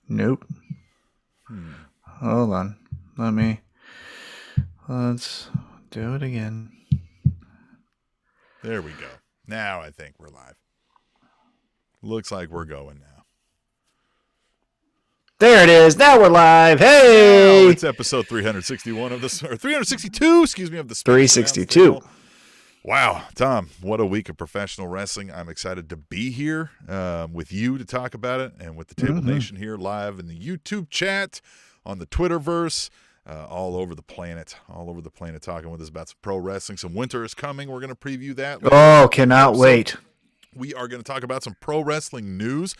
Nope. Hold on. Let's do it again. There we go. Now I think we're live. Looks like we're going now. There it is. Now we're live. Hey! Now it's episode 361 of this, or 362, excuse me, of the Smackdown 362. Wow, Tom, what a week of professional wrestling. I'm excited to be here with you to talk about it, and with the Table Nation here live in the YouTube chat, on the Twitterverse, all over the planet talking with us about some pro wrestling. Some winter is coming. We're going to preview that. Oh, cannot wait. We are going to talk about some pro wrestling news,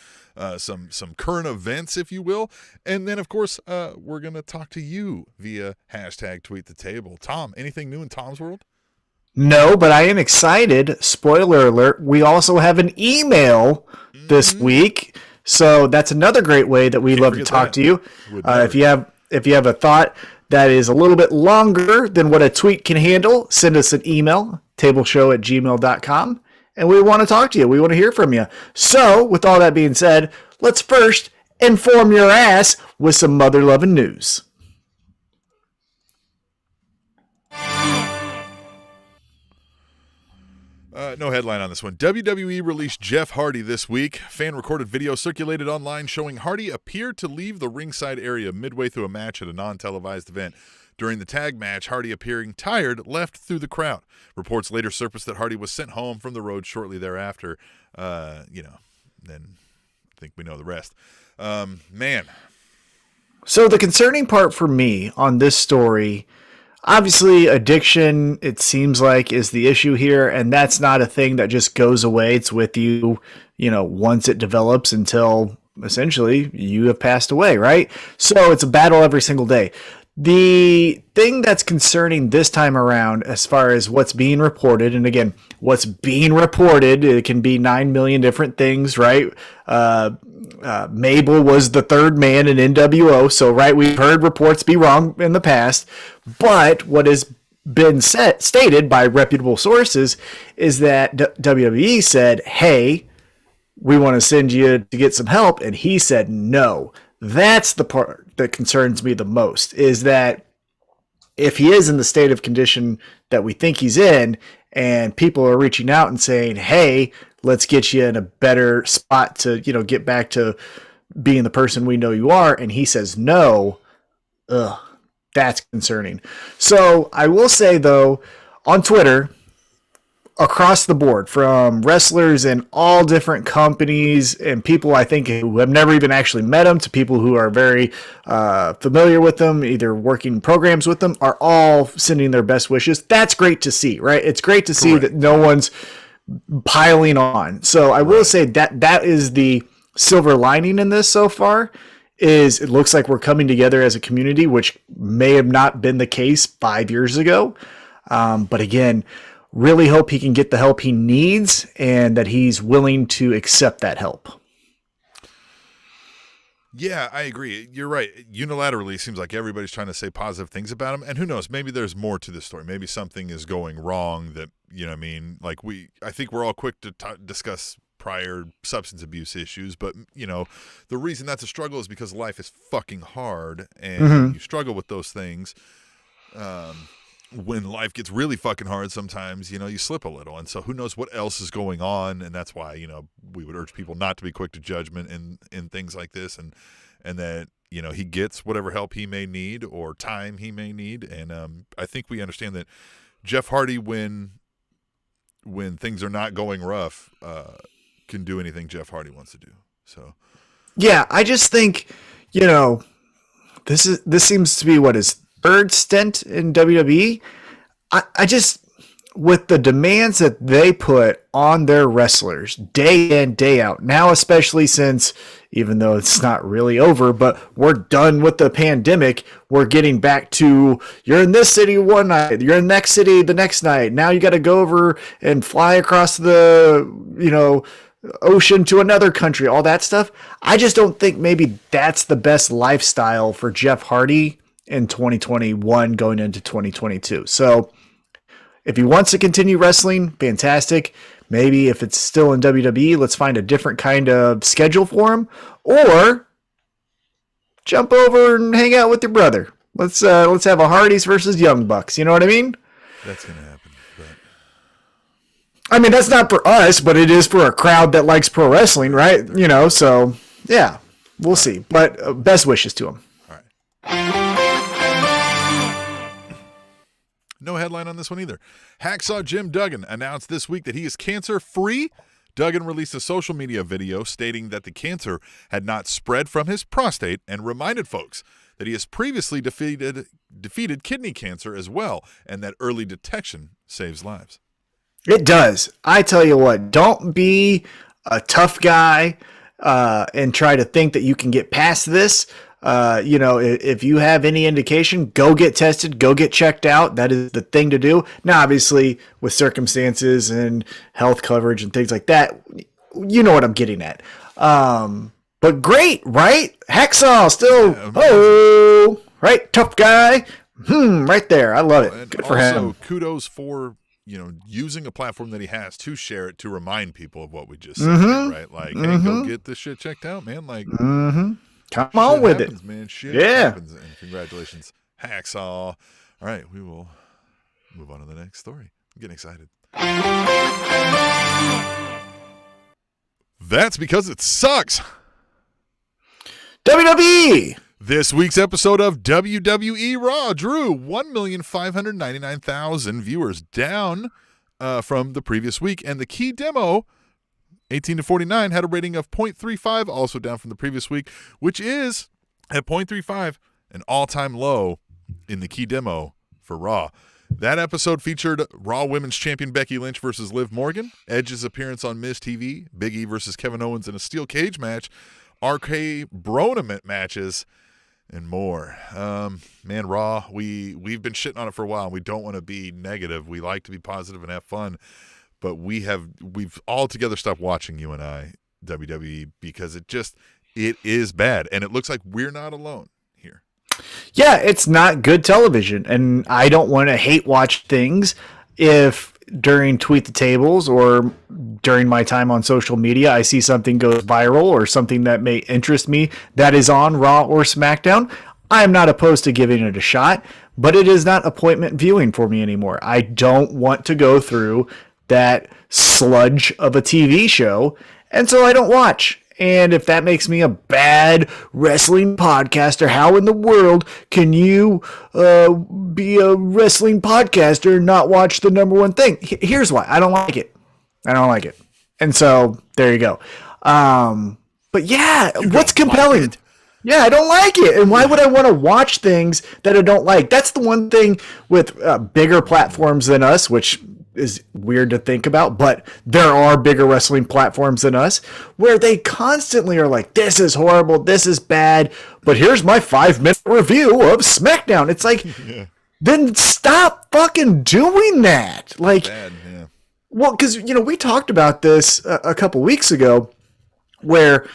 some current events, if you will. And then, of course, we're going to talk to you via hashtag tweet the table. Tom, anything new in Tom's world? No, but I am excited. Spoiler alert. We also have an email this week. So that's another great way that we love to talk to you. If you have a thought that is a little bit longer than what a tweet can handle, send us an email, tableshow@gmail.com. And we want to talk to you. We want to hear from you. So, with all that being said, let's first inform your ass with some mother-loving news. No headline on this one. WWE released Jeff Hardy this week. Fan-recorded video circulated online showing Hardy appeared to leave the ringside area midway through a match at a non-televised event. During the tag match, Hardy, appearing tired, left through the crowd. Reports later surfaced that Hardy was sent home from the road shortly thereafter. Then I think we know the rest. Man. So the concerning part for me on this story, obviously addiction, it seems like, is the issue here. And that's not a thing that just goes away. It's with you, once it develops until essentially you have passed away, right? So it's a battle every single day. The thing that's concerning this time around, as far as what's being reported, and again, what's being reported, it can be 9 million different things, right? Mabel was the third man in NWO, so right, we've heard reports be wrong in the past, but what has been stated by reputable sources is that WWE said, hey, we want to send you to get some help, and he said no. That's the part that concerns me the most, is that if he is in the state of condition that we think he's in, and people are reaching out and saying, hey, let's get you in a better spot to, get back to being the person we know you are, and he says no, that's concerning. So I will say, though, on Twitter, across the board, from wrestlers in all different companies and people I think who have never even actually met them to people who are very familiar with them, either working programs with them, are all sending their best wishes. That's great to see, right? It's great to see that no one's piling on. So I will say that is the silver lining in this so far, is it looks like we're coming together as a community, which may have not been the case 5 years ago. But again, really hope he can get the help he needs and that he's willing to accept that help. Yeah, I agree. You're right. Unilaterally, it seems like everybody's trying to say positive things about him. And who knows, maybe there's more to this story. Maybe something is going wrong that, like I think we're all quick to discuss prior substance abuse issues, but the reason that's a struggle is because life is fucking hard and you struggle with those things. When life gets really fucking hard, sometimes, you slip a little. And so who knows what else is going on. And that's why, we would urge people not to be quick to judgment in things like this. And that, he gets whatever help he may need or time he may need. And I think we understand that Jeff Hardy, when things are not going rough, can do anything Jeff Hardy wants to do. So, yeah, I just think, this seems to be what his third stint in WWE. I just, with the demands that they put on their wrestlers day in, day out, now especially since, even though it's not really over, but we're done with the pandemic, we're getting back to, you're in this city one night, you're in the next city the next night, now you got to go over and fly across the, ocean to another country, all that stuff. I just don't think maybe that's the best lifestyle for Jeff Hardy in 2021 going into 2022. So if he wants to continue wrestling, fantastic. Maybe if it's still in WWE, let's find a different kind of schedule for him. Or jump over and hang out with your brother. Let's have a Hardys versus Young Bucks. You know what I mean? That's gonna happen. But I mean, that's not for us, but it is for a crowd that likes pro wrestling, right? You know, so yeah, we'll see. But best wishes to him. all right. No headline on this one either. Hacksaw Jim Duggan announced this week that he is cancer-free. Duggan released a social media video stating that the cancer had not spread from his prostate and reminded folks that he has previously defeated kidney cancer as well, and that early detection saves lives. It does. I tell you what, don't be a tough guy and try to think that you can get past this. You know, if you have any indication, go get tested, go get checked out. That is the thing to do. Now, obviously, with circumstances and health coverage and things like that, you know what I'm getting at. But great, right? Hacksaw still, right? Tough guy. Right there. I love it. And good for also, him. kudos for, using a platform that he has to share it, to remind people of what we just said, right? Like, hey, go get this shit checked out, man. Like, come on with happens, it, man. Shit Yeah. happens. And congratulations, Hacksaw. All right, we will move on to the next story. I'm getting excited. That's because it sucks. WWE. This week's episode of WWE Raw drew 1,599,000 viewers, down from the previous week. And the key demo, 18 to 49, had a rating of 0.35, also down from the previous week, which is, at 0.35, an all-time low in the key demo for Raw. That episode featured Raw Women's Champion Becky Lynch versus Liv Morgan, Edge's appearance on Miz TV, Big E versus Kevin Owens in a steel cage match, RK Bronament matches, and more. Man, Raw, we've been shitting on it for a while, and we don't want to be negative. We like to be positive and have fun, but we've all together stopped watching, you and I, WWE, because it is bad, and it looks like we're not alone here. Yeah, it's not good television, and I don't want to hate watch things if during Tweet the Tables or during my time on social media I see something goes viral or something that may interest me that is on Raw or SmackDown. I am not opposed to giving it a shot, but it is not appointment viewing for me anymore. I don't want to go through that sludge of a TV show, and so I don't watch. And if that makes me a bad wrestling podcaster, how in the world can you be a wrestling podcaster and not watch the number one thing? Here's why. I don't like it. And so there you go. But yeah, what's compelling? Like yeah, I don't like it. And why would I want to watch things that I don't like? That's the one thing with bigger platforms than us, which is weird to think about, but there are bigger wrestling platforms than us where they constantly are like, this is horrible, this is bad, but here's my 5-minute review of SmackDown. It's like, then stop fucking doing that. Like, Bad, yeah. well, because, we talked about this a couple weeks ago where,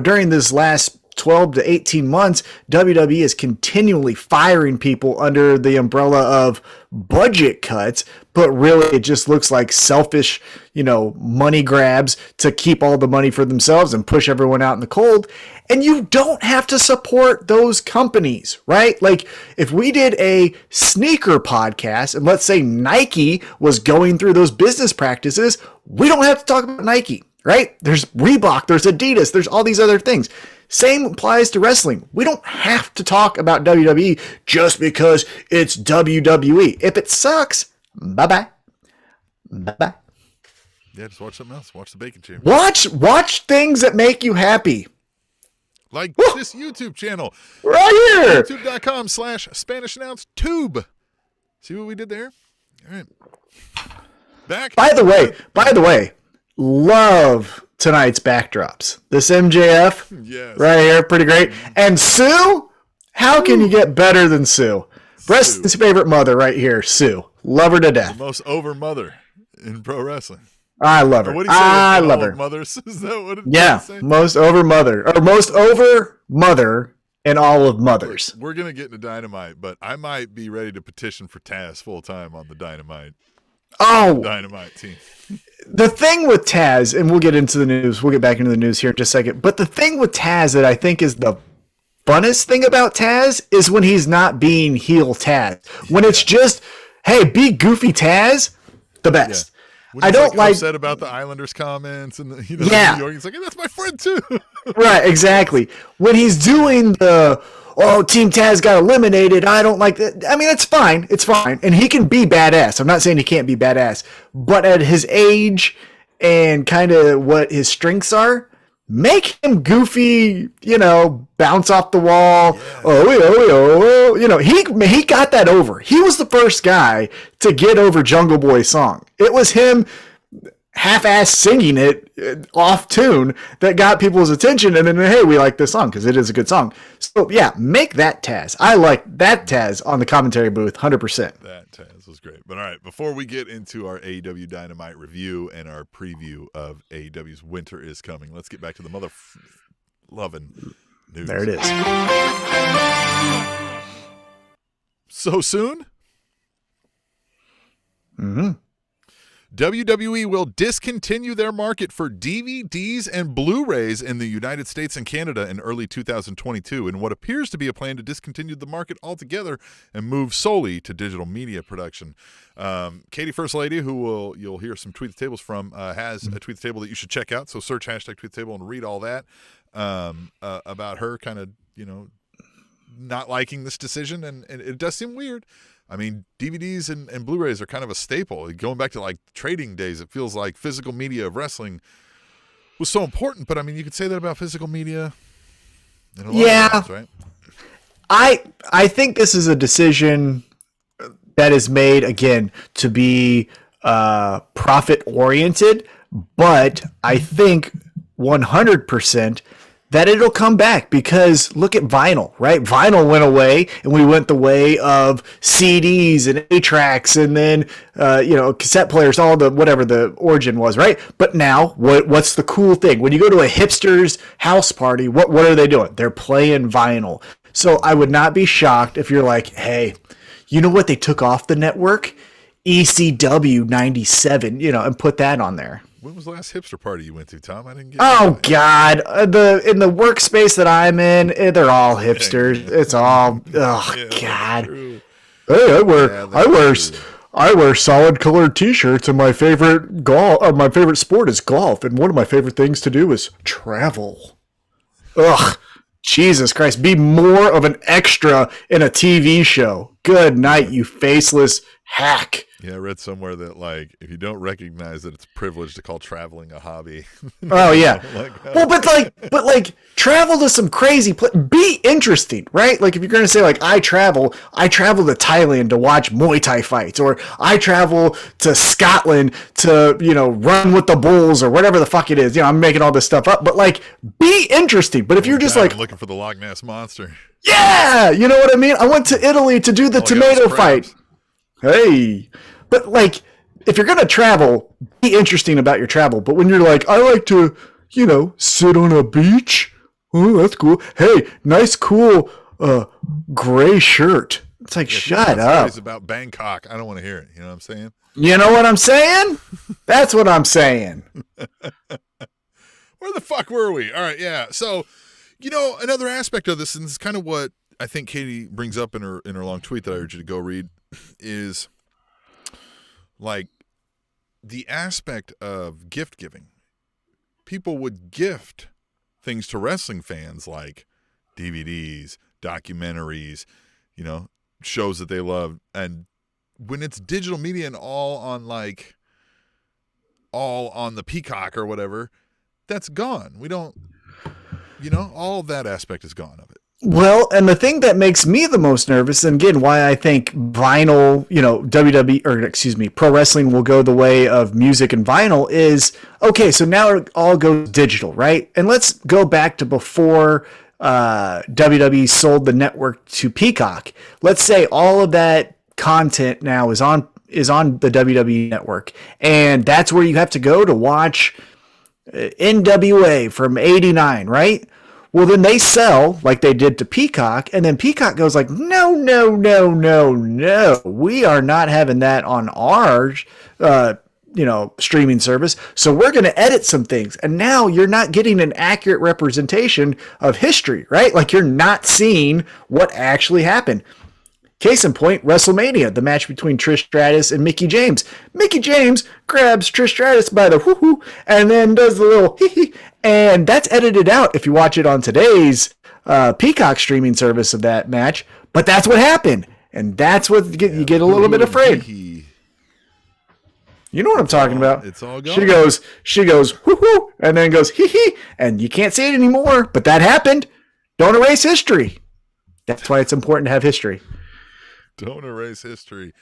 during this last 12 to 18 months, WWE is continually firing people under the umbrella of budget cuts, but really it just looks like selfish, money grabs to keep all the money for themselves and push everyone out in the cold. And you don't have to support those companies, right? Like if we did a sneaker podcast and let's say Nike was going through those business practices, we don't have to talk about Nike, right? There's Reebok, there's Adidas, there's all these other things. Same applies to wrestling. We don't have to talk about WWE just because it's WWE. If it sucks, bye-bye. Bye-bye. Yeah, just watch something else. Watch the Bacon Chamber. Watch things that make you happy. Like this YouTube channel. Right here. YouTube.com/SpanishAnnounceTube. See what we did there? All right. Back. By the way, love tonight's backdrops. This MJF right here, pretty great. And Sue, how can you get better than Sue? Wrestling's favorite mother right here, Sue. Love her to death. The most over mother in pro wrestling. I love her. I love her. Mothers. Is that what it is? Most over mother. Or most over mother in all of mothers. We're going to get into Dynamite, but I might be ready to petition for Taz full time on the Dynamite team. The thing with Taz, and we'll get into the news, we'll get back into the news here in just a second, but the thing with Taz that I think is the funnest thing about Taz is when he's not being heel Taz. When it's just, hey, be goofy Taz, the best. When I don't like upset about the Islanders comments and the, New York, he's like, hey, that's my friend too. Right, exactly. When he's doing the Team Taz got eliminated, I don't like that. I mean, it's fine. It's fine. And he can be badass. I'm not saying he can't be badass, but at his age and kind of what his strengths are, make him goofy, bounce off the wall. He got that over. He was the first guy to get over Jungle Boy's song. It was him half-ass singing it off tune that got people's attention, and then, hey, we like this song because it is a good song. So, yeah, make that Taz. I like that Taz on the commentary booth, 100%. That Taz was great. But, all right, before we get into our AEW Dynamite review and our preview of AEW's Winter is Coming, let's get back to the loving news. There it is. So soon? Mm-hmm. WWE will discontinue their market for DVDs and Blu-rays in the United States and Canada in early 2022 in what appears to be a plan to discontinue the market altogether and move solely to digital media production. Katie, First Lady, who you'll hear some Tweet the Tables from, has a Tweet the Table that you should check out. So search hashtag Tweet the Table and read all that about her kind of, not liking this decision. And it does seem weird. I mean, DVDs and Blu-rays are kind of a staple. Going back to like trading days, it feels like physical media of wrestling was so important. But I mean, you could say that about physical media in a lot of ways, right? I think this is a decision that is made, again, to be profit oriented, but I think 100% that it'll come back, because look at vinyl, right? Vinyl went away and we went the way of CDs and 8-tracks and then, cassette players, all the, whatever the origin was, right? But now what's the cool thing? When you go to a hipster's house party, what are they doing? They're playing vinyl. So I would not be shocked if you're like, hey, you know what they took off the network? ECW 97, and put that on there. When was the last hipster party you went to, Tom? I didn't get. Oh God, in the workspace that I'm in, they're all hipsters. It's all God. Hey, I wear solid colored T-shirts, and my favorite sport is golf, and one of my favorite things to do is travel. Ugh, Jesus Christ! Be more of an extra in a TV show. Good night, you faceless hack. Yeah, I read somewhere that, like, if you don't recognize that it's a privilege to call traveling a hobby. Oh, yeah. Well, but travel to some crazy place. Be interesting, right? Like, if you're going to say, like, I travel to Thailand to watch Muay Thai fights, or I travel to Scotland to, run with the bulls, or whatever the fuck it is. I'm making all this stuff up, but, like, be interesting. But if you're just, like, I'm looking for the Loch Ness Monster. Yeah! You know what I mean? I went to Italy to do the tomato fight. Hey, but like, if you're going to travel, be interesting about your travel. But when you're like, I like to, sit on a beach. Oh, that's cool. Hey, nice, cool, gray shirt. It's like, shut up. It's about Bangkok. I don't want to hear it. You know what I'm saying? You know what I'm saying? That's what I'm saying. Where the fuck were we? All right. Yeah. So, another aspect of this, and this is kind of what I think Katie brings up in her long tweet that I urge you to go read, is like the aspect of gift giving. People would gift things to wrestling fans like DVDs, documentaries, shows that they love. And when it's digital media and all on the Peacock or whatever, that's gone. We don't, all of that aspect is gone of it. Well, and the thing that makes me the most nervous, and again, why I think vinyl, pro wrestling will go the way of music and vinyl is, okay, so now it all goes digital, right? And let's go back to before WWE sold the network to Peacock. Let's say all of that content now is on the WWE network, and that's where you have to go to watch NWA from '89, right? Well, then they sell like they did to Peacock, and then Peacock goes like, no, we are not having that on our, streaming service. So we're going to edit some things. And now you're not getting an accurate representation of history, right? Like you're not seeing what actually happened. Case in point, WrestleMania, the match between Trish Stratus and Mickie James. Mickie James grabs Trish Stratus by the whoo-hoo and then does the little hee-hee. And that's edited out if you watch it on today's Peacock streaming service of that match. But that's what happened. And that's what you get a little bit afraid. You know what I'm talking about. It's all gone. She goes whoo-hoo and then goes hee-hee. And you can't see it anymore. But that happened. Don't erase history. That's why it's important to have history. Don't erase history.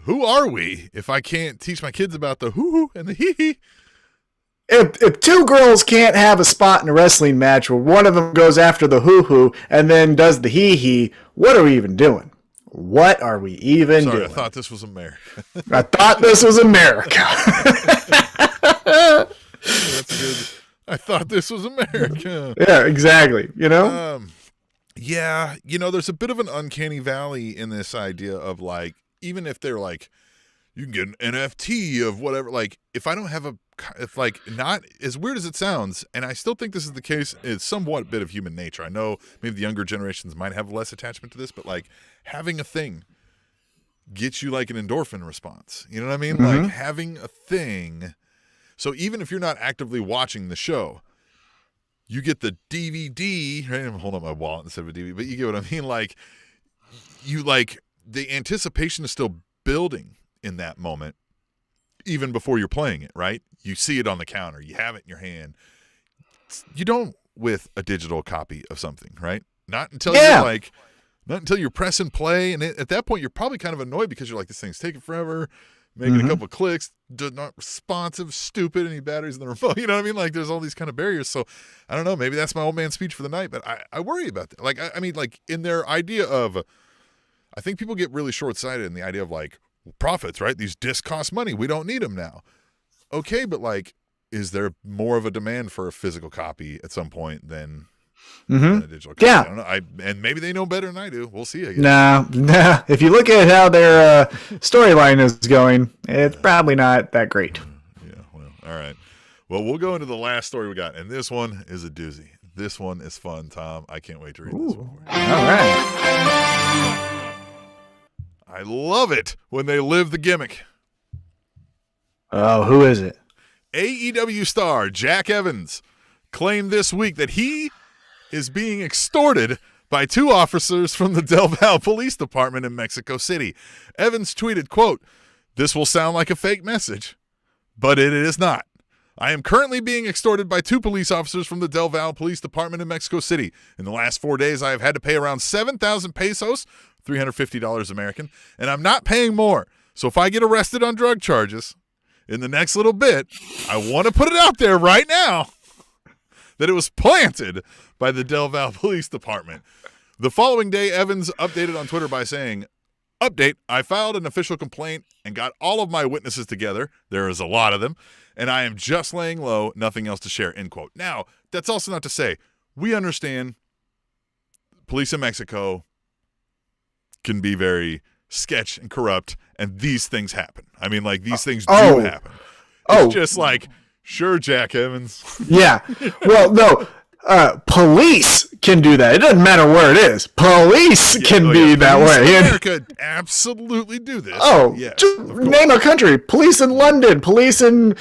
Who are we if I can't teach my kids about the hoo-hoo and the hee-hee? If two girls can't have a spot in a wrestling match where one of them goes after the hoo-hoo and then does the hee-hee, what are we even doing? What are we even doing? I thought this was America. I thought this was America. That's good. I thought this was America. Yeah, exactly. Yeah, there's a bit of an uncanny valley in this idea of like, even if they're like, you can get an NFT of whatever, like if I don't have if like not as weird as it sounds, and I still think this is the case, it's somewhat a bit of human nature. I know maybe the younger generations might have less attachment to this, but like having a thing gets you like an endorphin response. You know what I mean? Mm-hmm. Like having a thing. So even if you're not actively watching the show, you get the DVD, right? I'm holding up my wallet instead of a DVD, but you get what I mean? Like, the anticipation is still building in that moment, even before you're playing it, right? You see it on the counter. You have it in your hand. You don't with a digital copy of something, right? Not until you're pressing play, and at that point, you're probably kind of annoyed because you're like, this thing's taking forever. Making a couple of clicks, not responsive, stupid, any batteries in the remote. You know what I mean? Like, there's all these kind of barriers. So, I don't know. Maybe that's my old man speech for the night, but I worry about that. Like, I mean, like, in their idea of, I think people get really short-sighted in the idea of, like, profits, right? These discs cost money. We don't need them now. Okay, but, like, is there more of a demand for a physical copy at some point than a digital copy? Yeah. I don't know. And maybe they know better than I do. We'll see, I guess. Nah. If you look at how their storyline is going, it's probably not that great. Yeah, well, all right. Well, we'll go into the last story we got, and this one is a doozy. This one is fun, Tom. I can't wait to read this one for you. All right. I love it when they live the gimmick. Oh, who is it? AEW star Jack Evans claimed this week that he is being extorted by two officers from the Del Valle Police Department in Mexico City. Evans tweeted, quote, "This will sound like a fake message, but it is not. I am currently being extorted by two police officers from the Del Valle Police Department in Mexico City. In the last 4 days, I have had to pay around 7,000 pesos, $350 American, and I'm not paying more. So if I get arrested on drug charges in the next little bit, I want to put it out there right now that it was planted by the Del Valle Police Department." The following day, Evans updated on Twitter by saying, "Update, I filed an official complaint and got all of my witnesses together. There is a lot of them. And I am just laying low, nothing else to share," end quote. Now, that's also not to say, we understand police in Mexico can be very sketch and corrupt, and these things happen. I mean, like, these things do happen. It's just like, sure, Jack Evans. Yeah. Well, no. Police can do that. It doesn't matter where it is. Police can be that way. Police in America absolutely do this. Oh, yes, just name a country. Police in London. Police in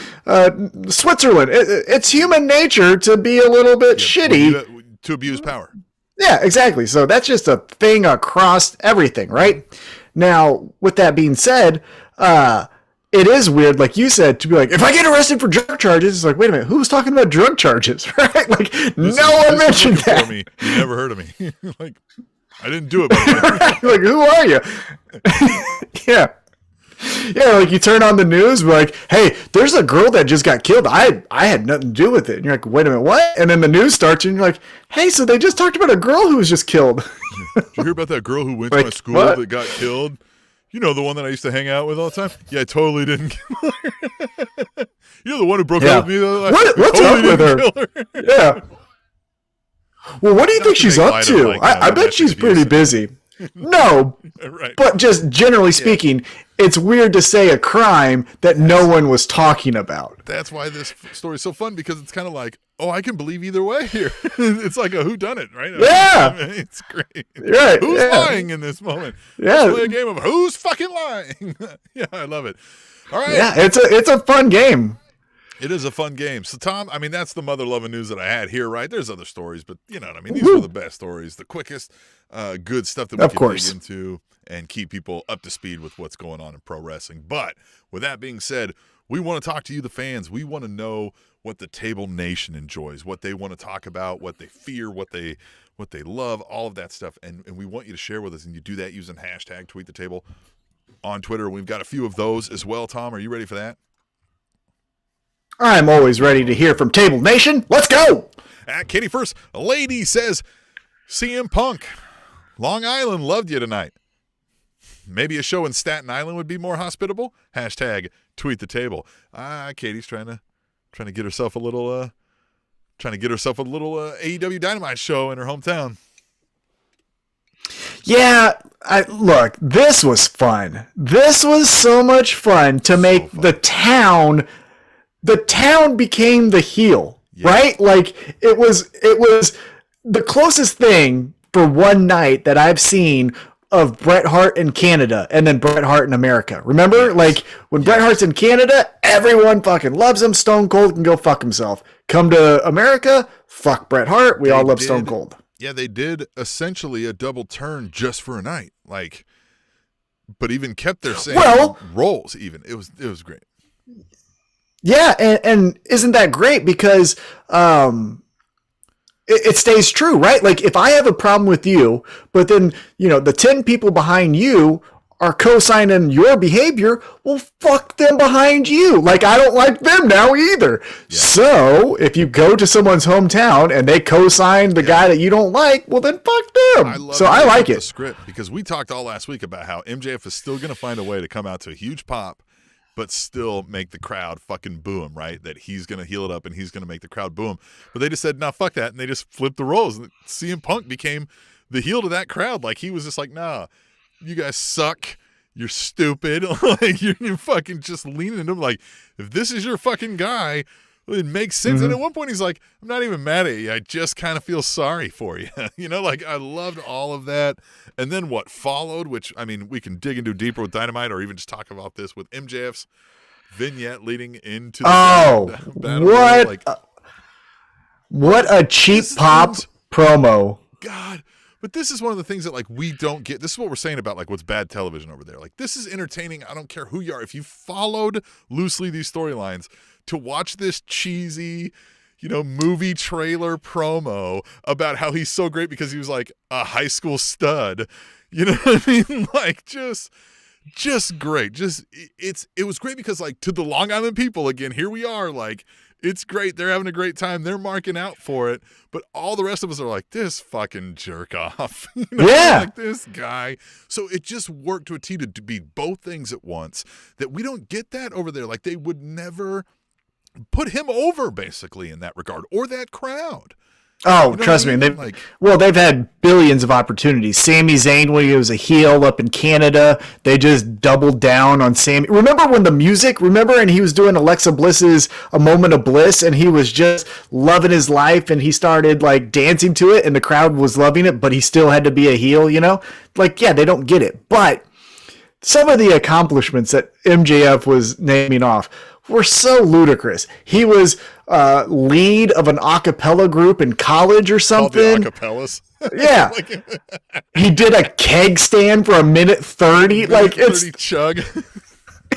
Switzerland. It's human nature to be a little bit shitty. To abuse power. Yeah, exactly. So that's just a thing across everything, right? Now, with that being said, it is weird, like you said, to be like, if I get arrested for drug charges, it's like, wait a minute, who's talking about drug charges, right? Like, no one mentioned that. For me. You never heard of me. Like, I didn't do it. Like, who are you? Yeah. Yeah, like you turn on the news, like, hey, there's a girl that just got killed. I had nothing to do with it. And you're like, wait a minute, what? And then the news starts, and you're like, hey, so they just talked about a girl who was just killed. Did you hear about that girl who went to my school that got killed? You know, the one that I used to hang out with all the time? Yeah, I totally didn't kill her. You know the one who broke up with me the other night? What's totally up with her? Yeah. Well, what do you think she's up to? I bet she's pretty busy. No, Right. but just generally speaking, it's weird to say a crime that no one was talking about. That's why this story is so fun, because it's kind of like, oh, I can believe either way here. It's like a whodunit, right? Yeah. I mean, it's great. Right. Who's yeah. lying in this moment? Yeah. Let's play a game of who's fucking lying. Yeah, I love it. All right. Yeah, it's a fun game. It is a fun game. So, Tom, I mean, that's the mother-loving news that I had here, right? There's other stories, but you know what I mean? These were the best stories, the quickest, good stuff that we can dig into and keep people up to speed with what's going on in pro wrestling. But with that being said, we want to talk to you, the fans. We want to know what the Table Nation enjoys, what they want to talk about, what they fear, what they love, all of that stuff. And we want you to share with us, and you do that using hashtag #TweetTheTable on Twitter. We've got a few of those as well. Tom, are you ready for that? I'm always ready to hear from Table Nation. Let's go! At Katie First, a lady says, CM Punk, Long Island loved you tonight. Maybe a show in Staten Island would be more hospitable? Hashtag #TweetTheTable. Katie's trying to get herself a little AEW Dynamite show in her hometown. Yeah, look, this was fun. This was so much fun to make the town became the heel, right? Like it was the closest thing for one night that I've seen of Bret Hart in Canada and then Bret Hart in America. Remember? Like when Bret Hart's in Canada, everyone fucking loves him. Stone Cold can go fuck himself. Come to America, fuck Bret Hart. We all love Stone Cold. Yeah, they did essentially a double turn just for a night. Like, but even kept their same roles even. It was great. Yeah, and isn't that great? Because it stays true, right? Like if I have a problem with you, but then, the 10 people behind you are co-signing your behavior, well, fuck them behind you. Like I don't like them now either. Yeah. So if you go to someone's hometown and they co-sign the guy that you don't like, well then fuck them. I like it. The script, because we talked all last week about how MJF is still going to find a way to come out to a huge pop, but still make the crowd fucking boo him, right? That he's going to heel it up and he's going to make the crowd boo him. But they just said, nah, fuck that. And they just flipped the roles. And CM Punk became the heel to that crowd. Like he was just like, nah, you guys suck. You're stupid. Like you're fucking just leaning into him. Like if this is your fucking guy, it makes sense. Mm-hmm. And at one point he's like, I'm not even mad at you. I just kind of feel sorry for you. Like I loved all of that. And then what followed, which, I mean, we can dig into deeper with Dynamite or even just talk about this with MJF's vignette leading into the battle. What a cheap pop promo. God. But this is one of the things that, like, we don't get. This is what we're saying about, like, what's bad television over there. Like, this is entertaining. I don't care who you are. If you followed loosely these storylines, to watch this cheesy, movie trailer promo about how he's so great because he was, like, a high school stud. You know what I mean? Like, just great. It was great because, like, to the Long Island people, again, here we are, like, it's great. They're having a great time. They're marking out for it. But all the rest of us are like, this fucking jerk off. Yeah. Like this guy. So it just worked to a T to be both things at once that we don't get that over there. Like they would never put him over basically in that regard or that crowd. Oh, trust me. They've had billions of opportunities. Sami Zayn, when he was a heel up in Canada, they just doubled down on Sami. Remember and he was doing Alexa Bliss's A Moment of Bliss, and he was just loving his life, and he started like dancing to it, and the crowd was loving it, but he still had to be a heel, Like, yeah, they don't get it. But some of the accomplishments that MJF was naming off were so ludicrous. He was lead of an a cappella group in college or something. Called the acapellas. Yeah. He did a keg stand for 1:30. Like it's 30 chug.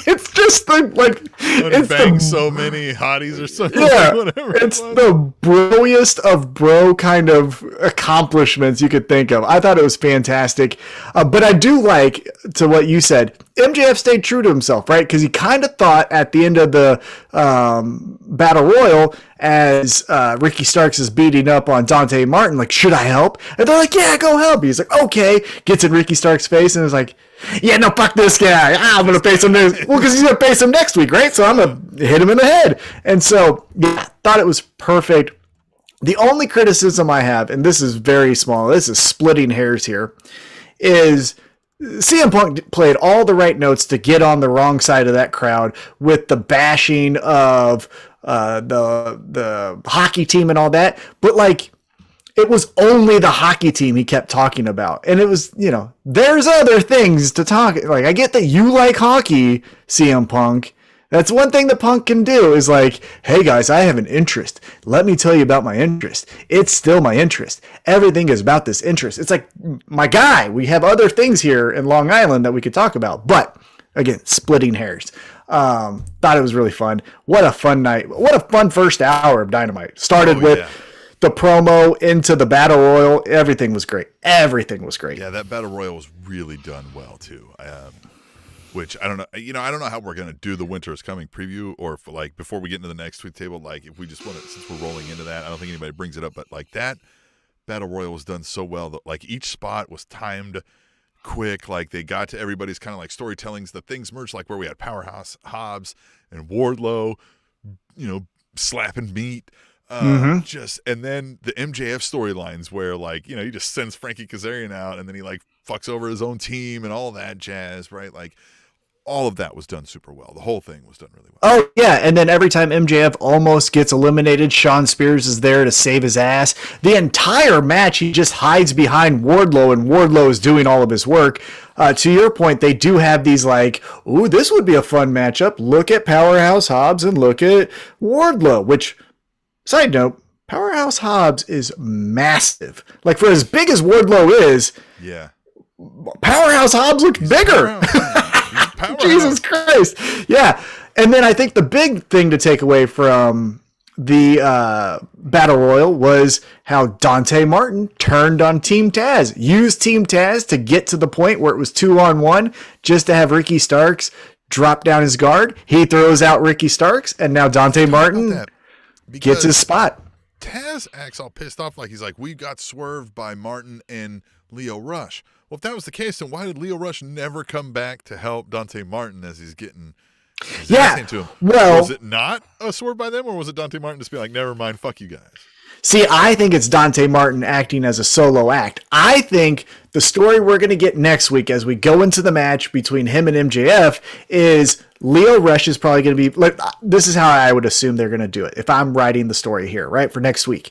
It's just it's bang so many hotties or something. Yeah, whatever it's the broiest of bro kind of accomplishments you could think of. I thought it was fantastic, but I do like to what you said. MJF stayed true to himself, right? Because he kind of thought at the end of the Battle Royal, as Ricky Starks is beating up on Dante Martin, like, should I help? And they're like, yeah, go help. He's like, okay. Gets in Ricky Starks' face and is like, yeah, no, fuck this guy. I'm going to face him next. Well, because he's going to face him next week, right? So I'm going to hit him in the head. And so, yeah, thought it was perfect. The only criticism I have, and this is very small, this is splitting hairs here, is CM Punk played all the right notes to get on the wrong side of that crowd with the bashing of the hockey team and all that. But like, it was only the hockey team he kept talking about. And it was, there's other things to talk. Like, I get that you like hockey, CM Punk. That's one thing that Punk can do is like, hey guys, I have an interest. Let me tell you about my interest. It's still my interest. Everything is about this interest. It's like, my guy, we have other things here in Long Island that we could talk about. But again, splitting hairs. Thought it was really fun. What a fun night. What a fun first hour of Dynamite. Started with the promo into the Battle Royal. Everything was great. Everything was great. Yeah, that Battle Royal was really done well too. Which I don't know. I don't know how we're gonna do the Winter is Coming preview, or for like before we get into the next tweet table. Like if we just want to, since we're rolling into that, I don't think anybody brings it up. But like that Battle Royal was done so well that like each spot was timed quick. Like they got to everybody's kind of like storytellings. The things merged, like where we had Powerhouse Hobbs and Wardlow, slapping meat. And then the MJF storylines where like he just sends Frankie Kazarian out and then he like fucks over his own team and all that jazz, right? Like all of that was done super well. The whole thing was done really well. Oh yeah, and then every time MJF almost gets eliminated, Shawn Spears is there to save his ass. The entire match he just hides behind Wardlow, and Wardlow is doing all of his work. To your point, they do have these like, ooh, this would be a fun matchup. Look at Powerhouse Hobbs and look at Wardlow, which, side note, Powerhouse Hobbs is massive. Like, for as big as Wardlow is, Powerhouse Hobbs looks bigger. Jesus Christ. Yeah. And then I think the big thing to take away from the Battle Royal was how Dante Martin turned on Team Taz, used Team Taz to get to the point where it was 2-on-1 just to have Ricky Starks drop down his guard. He throws out Ricky Starks, and now Dante Martin gets his spot. Taz acts all pissed off, like he's like, we got swerved by Martin and Leo Rush. Well, if that was the case, then why did Leo Rush never come back to help Dante Martin as he's getting to him? Well, was it not a swerve by them, or was it Dante Martin just being like, never mind, fuck you guys? See, I think it's Dante Martin acting as a solo act. I think the story we're going to get next week as we go into the match between him and MJF is Leo Rush is probably going to be, like, this is how I would assume they're going to do it if I'm writing the story here, right, for next week.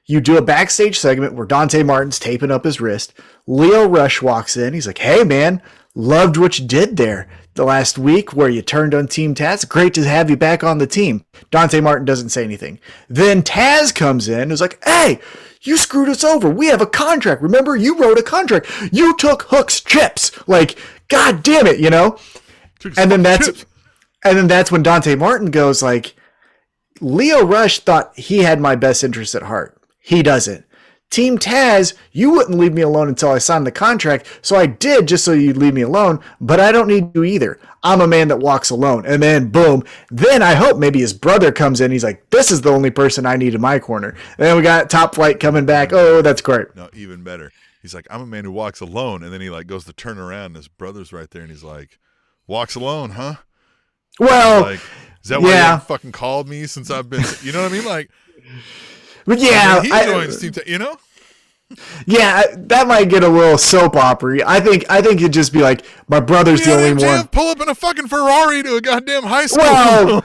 You do a backstage segment where Dante Martin's taping up his wrist. Leo Rush walks in. He's like, hey, man, loved what you did there the last week where you turned on Team Taz. Great to have you back on the team. Dante Martin doesn't say anything. Then Taz comes in and is like, hey, you screwed us over. We have a contract. Remember, you wrote a contract. You took Hook's chips. Like, God damn it, And then that's when Dante Martin goes like, Leo Rush thought he had my best interest at heart. He doesn't. Team Taz, you wouldn't leave me alone until I signed the contract, so I did just so you'd leave me alone, but I don't need you either. I'm a man that walks alone. And then, boom, then I hope maybe his brother comes in. He's like, this is the only person I need in my corner. And then we got Top Flight coming back. Oh, that's great. No, even better. He's like, I'm a man who walks alone. And then he like goes to turn around, and his brother's right there, and he's like, walks alone, huh? Well, like, is that why you haven't fucking called me since I've been, you know what I mean? Like, but yeah, he joins Team Taz, Yeah, that might get a little soap opera. I think it'd just be like, my brother's the only one. Pull up in a fucking Ferrari to a goddamn high school. Well,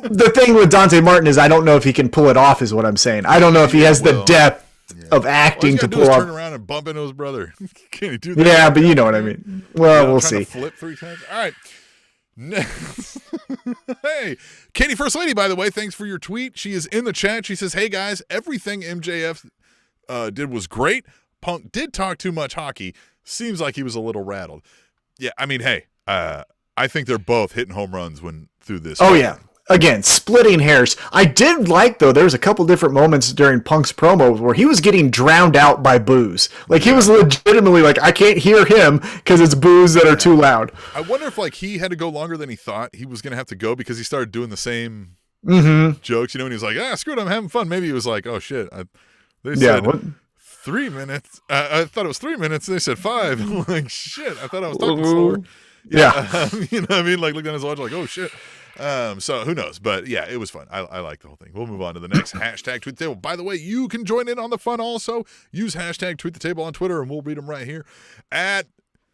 the thing with Dante Martin is I don't know if he can pull it off, is what I'm saying. I don't know if he has the depth of acting to pull off. Turn around and bump into his brother. Can he do that? Yeah, but you know what I mean. Well, we'll see. Flip 3 times. All right. Next. Hey, Katie First Lady, by the way, thanks for your tweet. She is in the chat. She says, hey guys, everything MJF did was great. Punk did talk too much hockey. Seems like he was a little rattled. Yeah, I mean, hey, I think they're both hitting home runs through this. Oh, yeah. Again, splitting hairs. I did like, though, there was a couple different moments during Punk's promo where he was getting drowned out by boos. Like, he was legitimately like, I can't hear him because it's boos that are too loud. I wonder if, like, he had to go longer than he thought he was going to have to go because he started doing the same jokes, and he was like, screw it, I'm having fun. Maybe he was like, oh, shit. They said 3 minutes. I thought it was 3 minutes. They said 5. I'm like, shit, I thought I was talking slower. Yeah. You know what I mean? Like, looked at his watch like, oh, shit. So who knows? But yeah, it was fun. I like the whole thing. We'll move on to the next hashtag tweet the table. By the way, you can join in on the fun also. Use hashtag tweet the table on Twitter, and we'll read them right here. At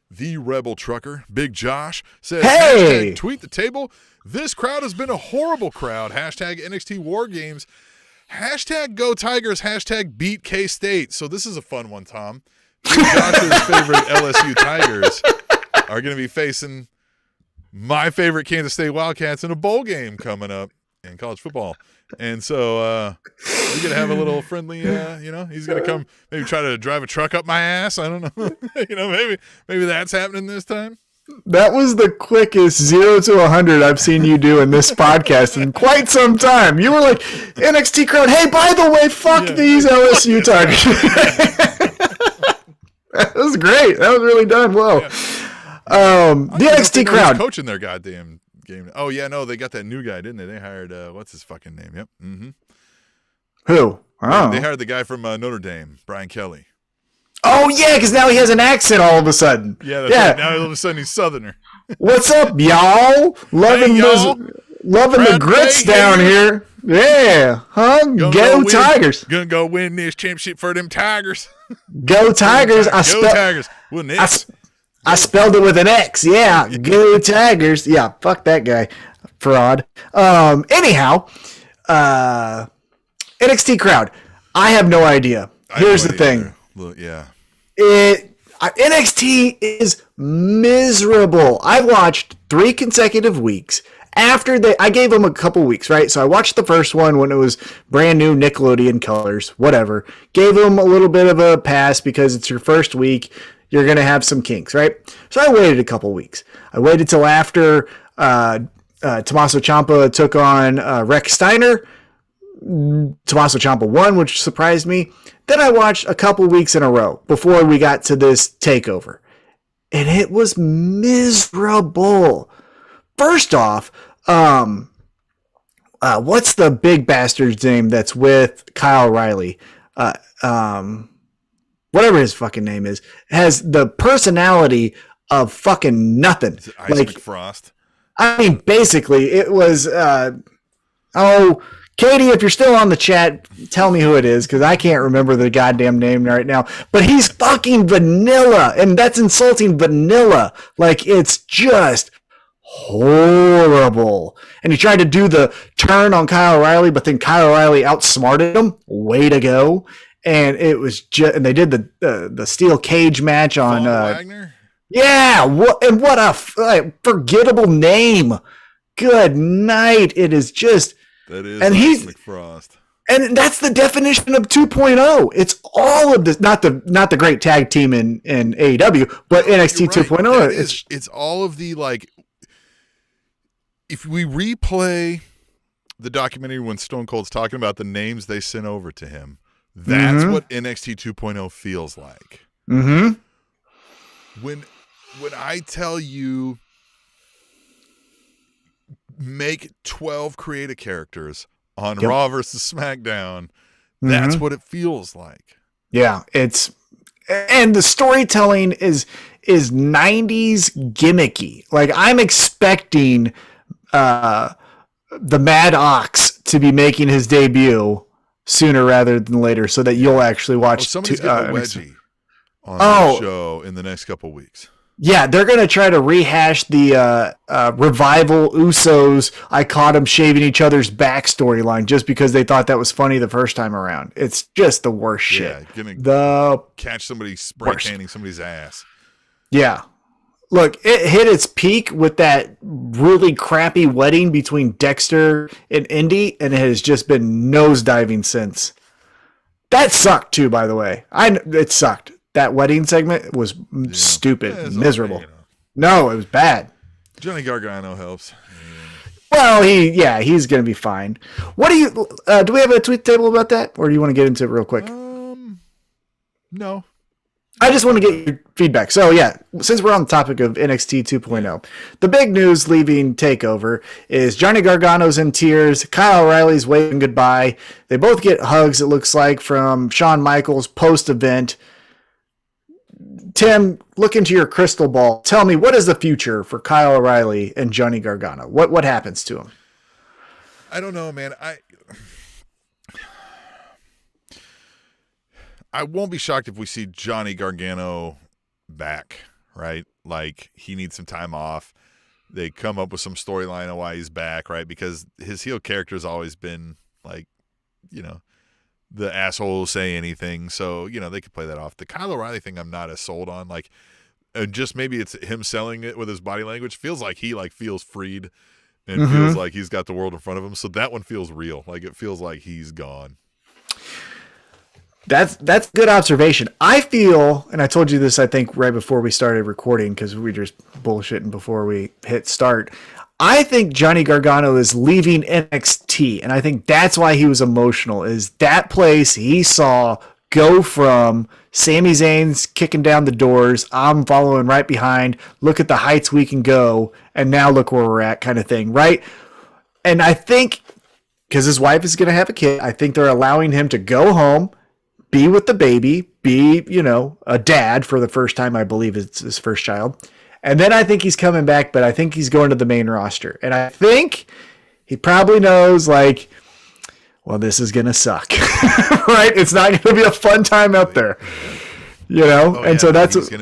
the Rebel Trucker, Big Josh says, hey, hashtag tweet the table. This crowd has been a horrible crowd. Hashtag NXT War Games. Hashtag Go Tigers. Hashtag beat K-State. So this is a fun one, Tom. Big Josh's favorite LSU Tigers are going to be facing my favorite Kansas State Wildcats in a bowl game coming up in college football. And so we're going to have a little friendly, he's going to come maybe try to drive a truck up my ass. I don't know. Maybe that's happening this time. That was the quickest 0 to 100 I've seen you do in this podcast in quite some time. You were like, NXT crowd, hey, by the way, fuck these LSU Tigers. That was great. That was really done well. Yeah. The NXT crowd coaching their goddamn game. Oh yeah, no, they got that new guy, didn't they? They hired what's his fucking name? Yep. Mm-hmm. Who? Oh. They hired the guy from Notre Dame, Brian Kelly. Oh yeah, because now he has an accent all of a sudden. Yeah, right. Now all of a sudden he's Southerner. What's up, y'all? Loving the grits down here. Yeah, huh? Go Tigers! Gonna go win this championship for them Tigers. Go Tigers! Go Tigers! Well, I spelled it with an X. Yeah, go Tigers. Yeah, fuck that guy. Fraud. Anyhow, NXT crowd. I have no idea. Here's the thing. Look, yeah. NXT is miserable. I've watched 3 consecutive weeks. I gave them a couple weeks, right? So I watched the first one when it was brand new Nickelodeon colors, whatever. Gave them a little bit of a pass because it's your first week. You're going to have some kinks, right? So I waited a couple weeks. I waited till after Tommaso Ciampa took on Rex Steiner. Tommaso Ciampa won, which surprised me. Then I watched a couple weeks in a row before we got to this takeover. And it was miserable. First off, what's the big bastard's name that's with Kyle O'Reilly? Whatever his fucking name is, has the personality of fucking nothing. Isaac Frost. I mean, basically, it was, Katie, if you're still on the chat, tell me who it is, because I can't remember the goddamn name right now. But he's fucking vanilla, and that's insulting vanilla. Like, it's just horrible. And he tried to do the turn on Kyle O'Reilly, but then Kyle O'Reilly outsmarted him. Way to go. And it was just, and they did the steel cage match on Wagner. Yeah, what a forgettable name. Good night. It is just, that is, and he's McFrost. And that's the definition of 2.0. It's all of this, not the great tag team in AEW, but NXT 2.0. It's all of the, like, if we replay the documentary when Stone Cold's talking about the names they sent over to him, that's what NXT 2.0 feels like. Mm-hmm. When I tell you make 12 creative characters on Raw versus SmackDown, that's what it feels like. Yeah, and the storytelling is 90s gimmicky. Like, I'm expecting the Mad Ox to be making his debut sooner rather than later, so that you'll actually watch. Somebody's got a wedgie on the show in the next couple weeks. Yeah, they're going to try to rehash the Revival Usos, I caught them shaving each other's back storyline just because they thought that was funny the first time around. It's just the worst shit. Gonna catch somebody spray tanning somebody's ass. Yeah. Look, it hit its peak with that really crappy wedding between Dexter and Indy, and it has just been nosediving since. That sucked too, by the way. It sucked. That wedding segment was stupid, miserable. Okay, No, it was bad. Johnny Gargano helps. Well, he's going to be fine. What do you? Do we have a tweet table about that, or do you want to get into it real quick? No. I just want to get your feedback. So, yeah, since we're on the topic of NXT 2.0, the big news leaving TakeOver is Johnny Gargano's in tears. Kyle O'Reilly's waving goodbye. They both get hugs, it looks like, from Shawn Michaels post-event. Tim, look into your crystal ball. Tell me, what is the future for Kyle O'Reilly and Johnny Gargano? What happens to him? I don't know, man. I won't be shocked if we see Johnny Gargano back, right? Like, he needs some time off. They come up with some storyline of why he's back, right? Because his heel character has always been, like, you know, the asshole will say anything. So, you know, they could play that off. The Kyle O'Reilly thing I'm not as sold on. Like, just maybe it's him selling it with his body language. Feels like he, like, feels freed and feels like he's got the world in front of him. So that one feels real. Like, it feels like he's gone. That's good observation. I feel, and I told you this, I think, right before we started recording, because we were just bullshitting before we hit start. I think Johnny Gargano is leaving NXT, and I think that's why he was emotional, is that place he saw go from Sami Zayn's kicking down the doors, I'm following right behind, look at the heights we can go, and now look where we're at kind of thing, right? And I think, because his wife is going to have a kid, I think they're allowing him to go home, be with the baby, be, you know, a dad for the first time. I believe it's his first child. And then I think he's coming back, but I think he's going to the main roster. And I think he probably knows, like, well, this is going to suck, right? It's not going to be a fun time out there, you know? So that's he's going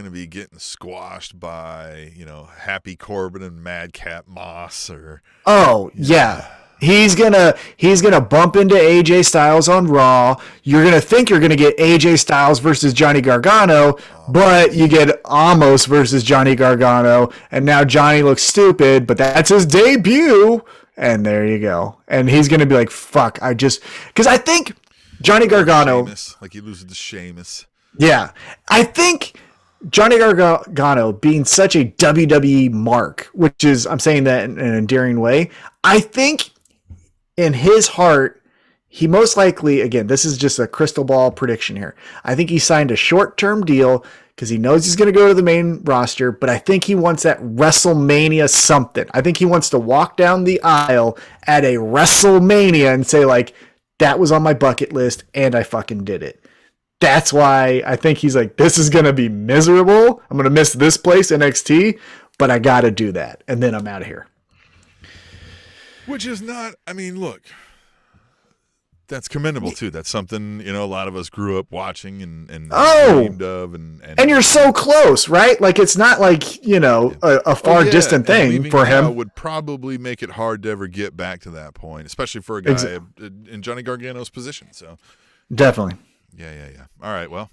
to be getting squashed by, you know, Happy Corbin and Madcap Moss or. Oh, yeah. He's gonna bump into AJ Styles on Raw. You're gonna think you're gonna get AJ Styles versus Johnny Gargano, but you get Amos versus Johnny Gargano, and now Johnny looks stupid, but that's his debut, and there you go. And he's gonna be like, "Fuck!" Because I think Johnny Gargano, Sheamus, like he loses to Sheamus. Yeah, I think Johnny Gargano being such a WWE mark, which is, I'm saying that in an endearing way. I think in his heart, he most likely, again, this is just a crystal ball prediction here. I think he signed a short-term deal because he knows he's going to go to the main roster, but I think he wants that WrestleMania something. I think he wants to walk down the aisle at a WrestleMania and say, like, that was on my bucket list and I fucking did it. That's why I think he's like, this is going to be miserable. I'm going to miss this place, NXT, but I got to do that. And then I'm out of here. Which is not, I mean, look, that's commendable too. That's something, you know, a lot of us grew up watching and dreamed of. And you're so close, right? Like, it's not like, you know, a far distant thing for him. Would probably make it hard to ever get back to that point, especially for a guy in Johnny Gargano's position. So definitely. Yeah. All right, well,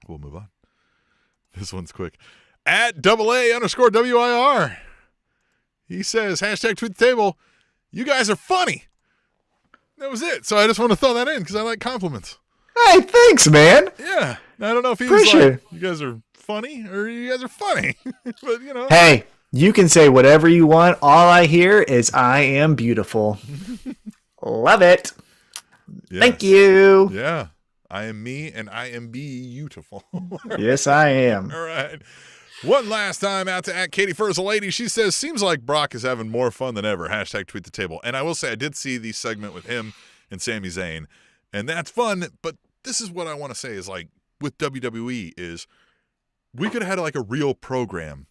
we'll move on. This one's quick. At AA_WIR. He says, # tweet the table. You guys are funny. That was it. So I just want to throw that in because I like compliments. Hey, thanks, man. Yeah. I don't know if he was like, you guys are funny or you guys are funny. But, you know. Hey, you can say whatever you want. All I hear is I am beautiful. Love it. Yes. Thank you. Yeah. I am me and I am beautiful. Yes, I am. All right. One last time out to at Katie First Lady. She says, seems like Brock is having more fun than ever. # tweet the table. And I will say, I did see the segment with him and Sami Zayn, and that's fun. But this is what I want to say is, like, with WWE is we could have had like a real program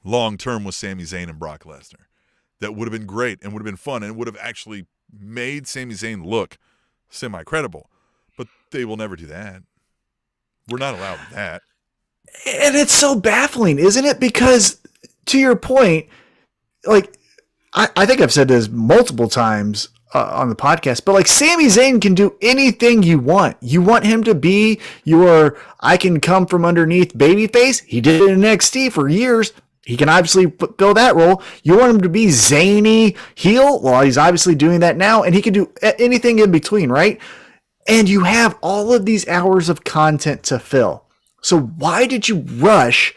long term with Sami Zayn and Brock Lesnar that would have been great and would have been fun and would have actually made Sami Zayn look semi-credible. But they will never do that. We're not allowed that. And it's so baffling, isn't it? Because, to your point, like, I think I've said this multiple times on the podcast, but, like, Sami Zayn can do anything you want. You want him to be your I can come from underneath babyface. He did it in NXT for years. He can obviously fill that role. You want him to be zany heel? Well, he's obviously doing that now, and he can do anything in between, right? And you have all of these hours of content to fill. So why did you rush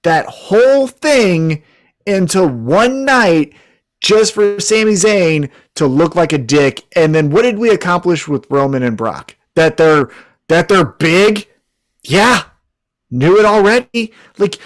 that whole thing into one night just for Sami Zayn to look like a dick? And then what did we accomplish with Roman and Brock? That they're big? Yeah, knew it already. Like,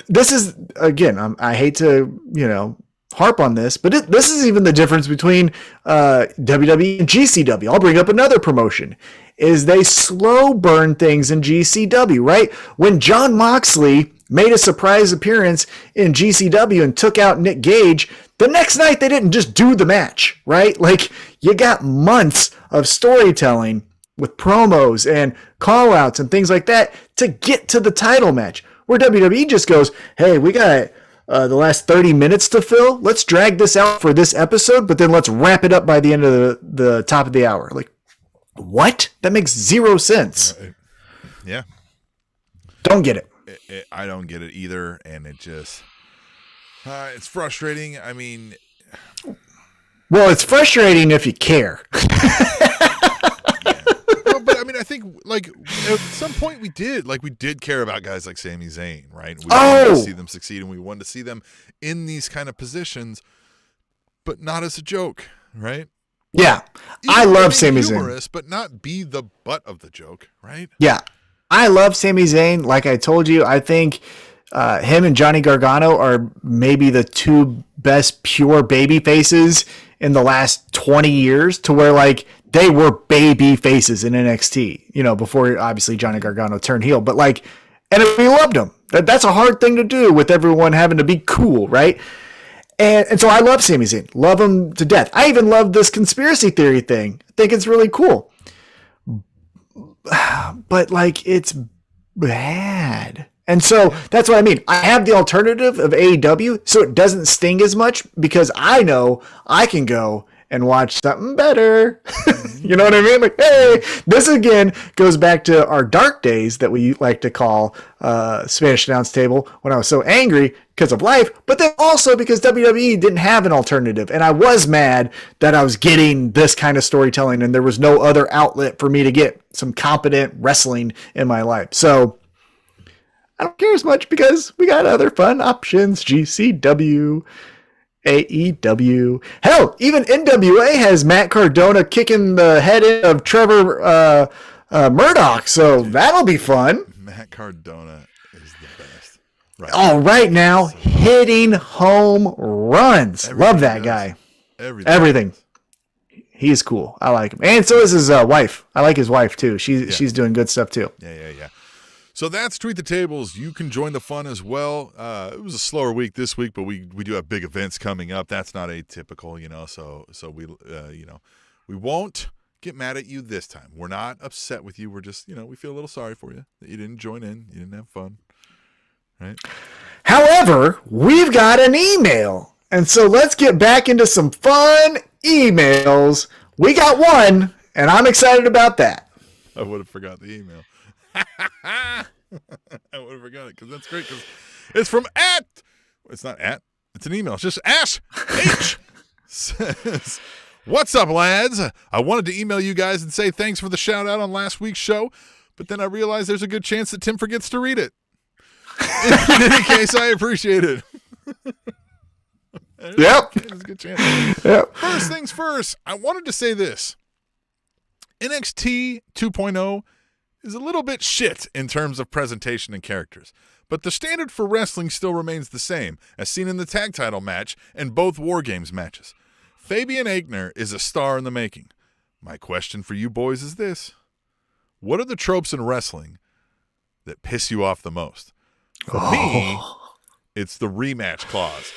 this is, again, I hate to, you know, harp on this, but this is even the difference between WWE and GCW. I'll bring up another promotion. is they slow burn things in GCW, right? When Jon Moxley made a surprise appearance in GCW and took out Nick Gage, the next night they didn't just do the match, right? Like, you got months of storytelling with promos and call-outs and things like that to get to the title match. Where WWE just goes, hey, we got the last 30 minutes to fill. Let's drag this out for this episode, but then let's wrap it up by the end of the top of the hour. Like, what? That makes zero sense. Yeah. Don't get it. I don't get it either, and it just it's frustrating. I mean, well, it's frustrating if you care. Well, but I mean, I think like at some point we did care about guys like Sami Zayn, right? We wanted to see them succeed, and we wanted to see them in these kind of positions, but not as a joke, right? Yeah, I love Sami Zayn, but not be the butt of the joke, right? Yeah, I love Sami Zayn. Like I told you, I think him and Johnny Gargano are maybe the two best pure baby faces in the last 20 years, to where like they were baby faces in NXT, you know, before obviously Johnny Gargano turned heel, but like, and we loved them. That's a hard thing to do with everyone having to be cool, right? And so I love Sami Zayn, love him to death. I even love this conspiracy theory thing. I think it's really cool. But like, it's bad. And so that's what I mean. I have the alternative of AEW, so it doesn't sting as much, because I know I can go and watch something better. You know what I mean? Like, hey, this again goes back to our dark days that we like to call Spanish Announce Table, when I was so angry because of life, but then also because WWE didn't have an alternative. And I was mad that I was getting this kind of storytelling and there was no other outlet for me to get some competent wrestling in my life. So I don't care as much because we got other fun options. GCW, AEW. Hell, even NWA has Matt Cardona kicking the head in of Trevor Murdoch, so that'll be fun. Matt Cardona is the best. Right now, hitting home runs. Love that guy. Everything. He's cool. I like him. And so is his wife. I like his wife, too. She's doing good stuff, too. Yeah. So that's Tweet the Tables. You can join the fun as well. It was a slower week this week, but we do have big events coming up. That's not atypical, you know. So we we won't get mad at you this time. We're not upset with you. We're just, we feel a little sorry for you that you didn't join in, you didn't have fun, right? However, we've got an email, and so let's get back into some fun emails. We got one, and I'm excited about that. I would have forgot the email. I would have forgot it, because that's great, because it's from it's not it's an email. It's just Ash H says, "What's up, lads? I wanted to email you guys and say thanks for the shout out on last week's show, but then I realized there's a good chance that Tim forgets to read it. In any case, I appreciate it." Yep. There's a good chance. Yep. First things first, I wanted to say this. NXT 2.0 is a little bit shit in terms of presentation and characters, but the standard for wrestling still remains the same, as seen in the tag title match and both War Games matches. Fabian Aichner is a star in the making. My question for you boys is this: what are the tropes in wrestling that piss you off the most? For me, it's the rematch clause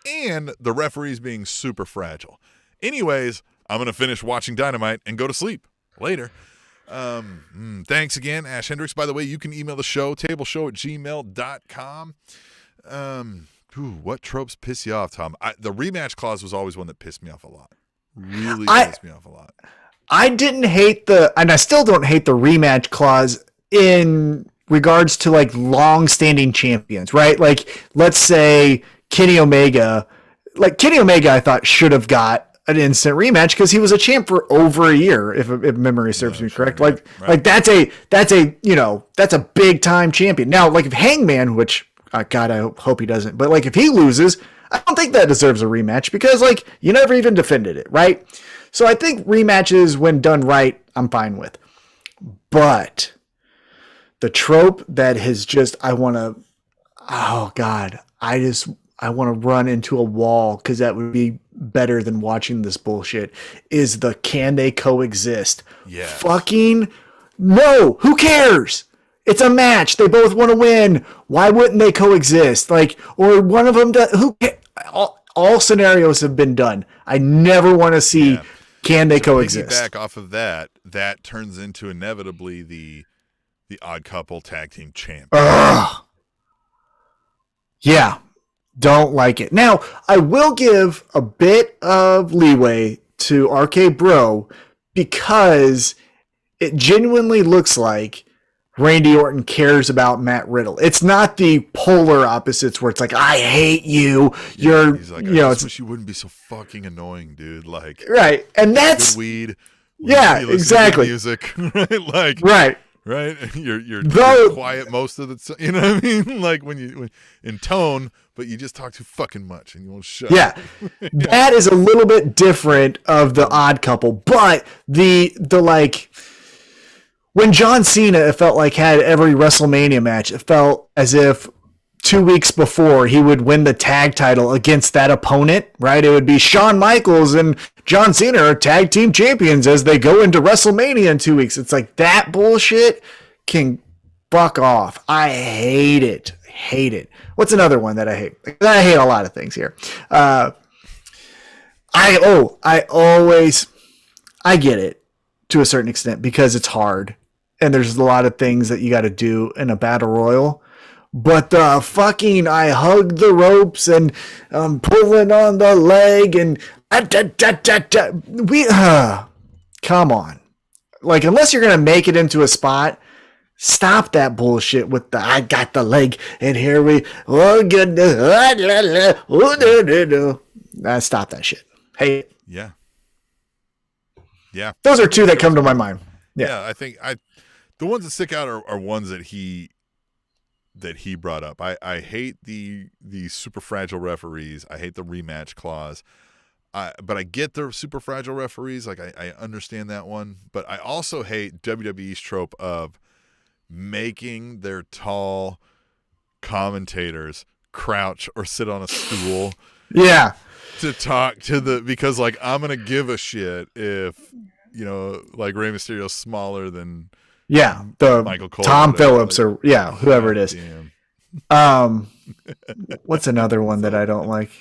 and the referees being super fragile. Anyways, I'm going to finish watching Dynamite and go to sleep. Later. Thanks again, Ash Hendricks. By the way, you can email the show, tableshow@gmail.com. What tropes piss you off, Tom? The rematch clause was always one that pissed me off a lot. Really pissed me off a lot. I didn't hate and I still don't hate the rematch clause in regards to like long-standing champions, right? Like, let's say Kenny Omega. Like, Kenny Omega, I thought should have got an instant rematch because he was a champ for over a year, if memory serves me correct. Right. Like that's a big time champion. Now, like if Hangman, which God, I hope he doesn't, but like if he loses, I don't think that deserves a rematch because like you never even defended it, right? So I think rematches, when done right, I'm fine with. But the trope that has just, I want to run into a wall because that would be better than watching this bullshit, is the can they coexist? Yeah. Fucking No, who cares? It's a match. They both want to win. Why wouldn't they coexist? Like, or one of them does. Who? All scenarios have been done. I never want to see can they coexist. Back off of that, that turns into inevitably the odd couple tag team champion. Yeah, don't like it. Now, I will give a bit of leeway to RK Bro because it genuinely looks like Randy Orton cares about Matt Riddle. It's not the polar opposites where it's like, I hate you. He's like, I just wish you wouldn't be so fucking annoying, dude. Like, right. And that's good weed. Exactly. Music, right? Like, right. You're quiet most of the time. You know what I mean? Like when in tone, but you just talk too fucking much and you won't shut up. That is a little bit different of the odd couple, but the like when John Cena, it felt like had every WrestleMania match, it felt as if 2 weeks before he would win the tag title against that opponent, right? It would be Shawn Michaels and John Cena are tag team champions as they go into WrestleMania in 2 weeks. It's like that bullshit can fuck off. I hate it. Hate it. What's another one that I hate? I hate a lot of things here. I get it to a certain extent because it's hard and there's a lot of things that you got to do in a battle royal. But the fucking I hug the ropes and pulling on the leg and come on. Like, unless you're going to make it into a spot, stop that bullshit with the I got the leg and here we oh goodness. Stop that shit. Hey. Yeah. Those are two that come to my mind. Yeah, I think the ones that stick out are ones that he brought up. I hate the super fragile referees. I hate the rematch clause. But I get the super fragile referees. Like I understand that one. But I also hate WWE's trope of making their tall commentators crouch or sit on a stool. Yeah. To talk to because like I'm gonna give a shit if like Rey Mysterio's smaller than the Michael Cole, Tom Phillips like, or whoever it is. Damn. What's another one that I don't like?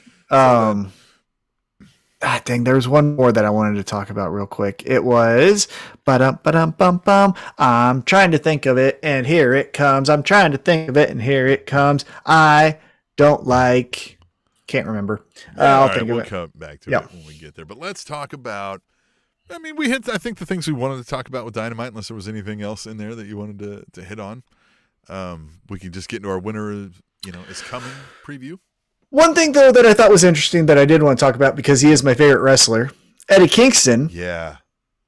Dang, there was one more that I wanted to talk about real quick. It was ba-dum-ba-dum-bum-bum. I'm trying to think of it, and here it comes. I'm trying to think of it, and here it comes. I don't like. Can't remember. I'll think of it. We'll come back to it when we get there. But let's talk about. I mean, we hit. I think the things we wanted to talk about with Dynamite, unless there was anything else in there that you wanted to hit on. We can just get into our winner. Is coming preview. One thing, though, that I thought was interesting that I did want to talk about because he is my favorite wrestler, Eddie Kingston. Yeah.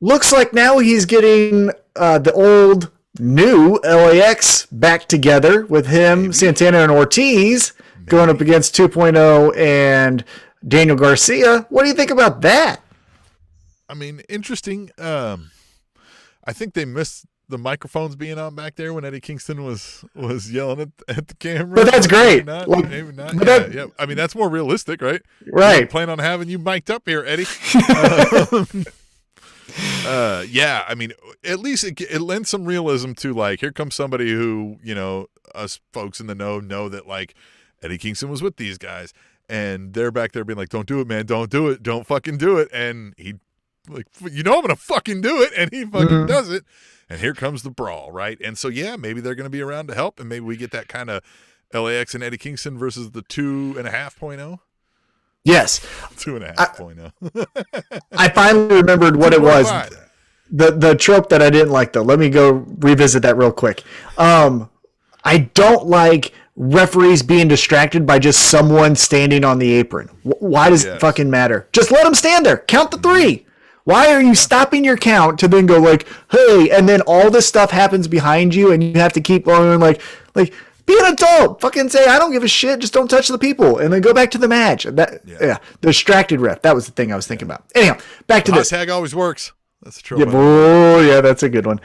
Looks like now he's getting the old, new LAX back together with him, Santana, and Ortiz going up against 2.0 and Daniel Garcia. What do you think about that? I mean, interesting. I think they missed the microphones being on back there when Eddie Kingston was yelling at the camera. But that's great. Maybe not. Yeah. I mean, that's more realistic, right? Right. We plan on having you mic'd up here, Eddie. I mean, at least it lends some realism to, like, here comes somebody who, us folks in the know that, like, Eddie Kingston was with these guys. And they're back there being like, don't do it, man. Don't do it. Don't fucking do it. And he, like, I'm going to fucking do it. And he fucking does it. And here comes the brawl, right? And so, maybe they're going to be around to help, and maybe we get that kind of LAX and Eddie Kingston versus the 2.5.0. Yes. 2.5.0. I finally remembered what it was. The trope that I didn't like, though. Let me go revisit that real quick. I don't like referees being distracted by just someone standing on the apron. Why does it fucking matter? Just let them stand there. Count the 3. Why are you stopping your count to then go like, hey, and then all this stuff happens behind you and you have to keep going like be an adult. Fucking say, I don't give a shit. Just don't touch the people. And then go back to the match. The distracted ref. That was the thing I was thinking about. Anyhow, back to this. Tag always works. That's the trope. Yeah, that's a good one.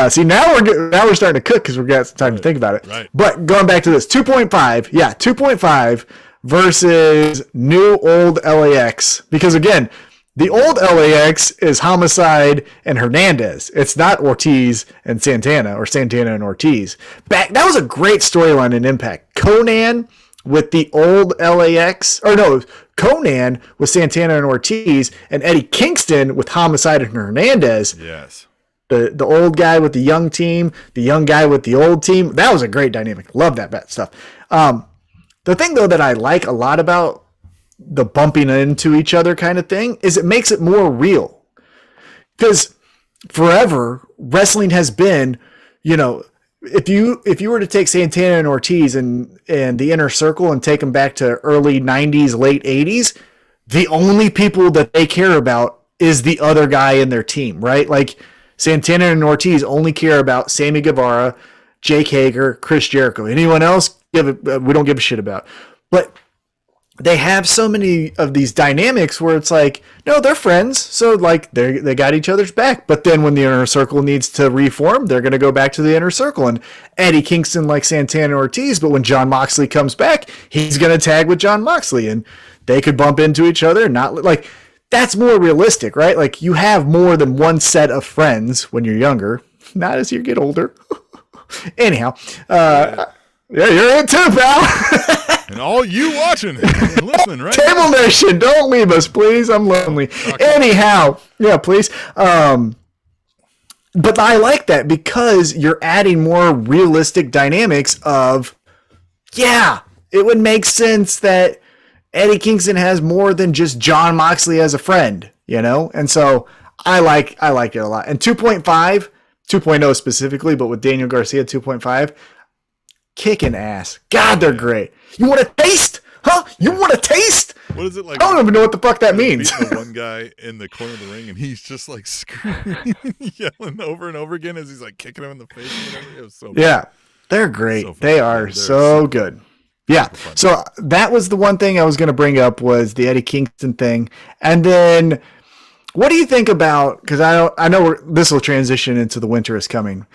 See, now we're starting to cook because we've got some time to think about it. Right. But going back to this, 2.5. Yeah, 2.5 versus new old LAX. Because again, The old LAX is Homicide and Hernandez. It's not Ortiz and Santana or Santana and Ortiz. That was a great storyline in Impact. Conan with the old LAX, or no, Conan with Santana and Ortiz, and Eddie Kingston with Homicide and Hernandez. Yes. The old guy with the young team, the young guy with the old team. That was a great dynamic. Love that stuff. The thing, though, that I like a lot about the bumping into each other kind of thing is it makes it more real. Because forever, wrestling has been, if you were to take Santana and Ortiz and the Inner Circle and take them back to early 90s, late 80s, the only people that they care about is the other guy in their team, right? Like Santana and Ortiz only care about Sammy Guevara, Jake Hager, Chris Jericho. Anyone else, we don't give a shit about. But they have so many of these dynamics where it's like, no, they're friends, so like they got each other's back. But then when the Inner Circle needs to reform, they're going to go back to the Inner Circle. And Eddie Kingston like Santana Ortiz, but when Jon Moxley comes back, he's going to tag with Jon Moxley, and they could bump into each other. Not like that's more realistic, right? Like you have more than one set of friends when you're younger, not as you get older. Anyhow, yeah, you're in too, pal. And all you watching and listening, right? Table Nation, don't leave us, please. I'm lonely. Anyhow, yeah, please. But I like that because you're adding more realistic dynamics of, yeah, it would make sense that Eddie Kingston has more than just Jon Moxley as a friend, And so I like it a lot. And 2.0 specifically, but with Daniel Garcia 2.5, kicking ass. God, they're great. You want a taste? Huh? You want a taste? What is it like? I don't even know what the fuck that means. The one guy in the corner of the ring, and he's just like screaming, yelling over and over again as he's like kicking him in the face. And whatever. It was so yeah, they're great. So they are so good. Yeah. So that was the one thing I was going to bring up was the Eddie Kingston thing, and then what do you think about? Because I know this will transition into the winter is coming.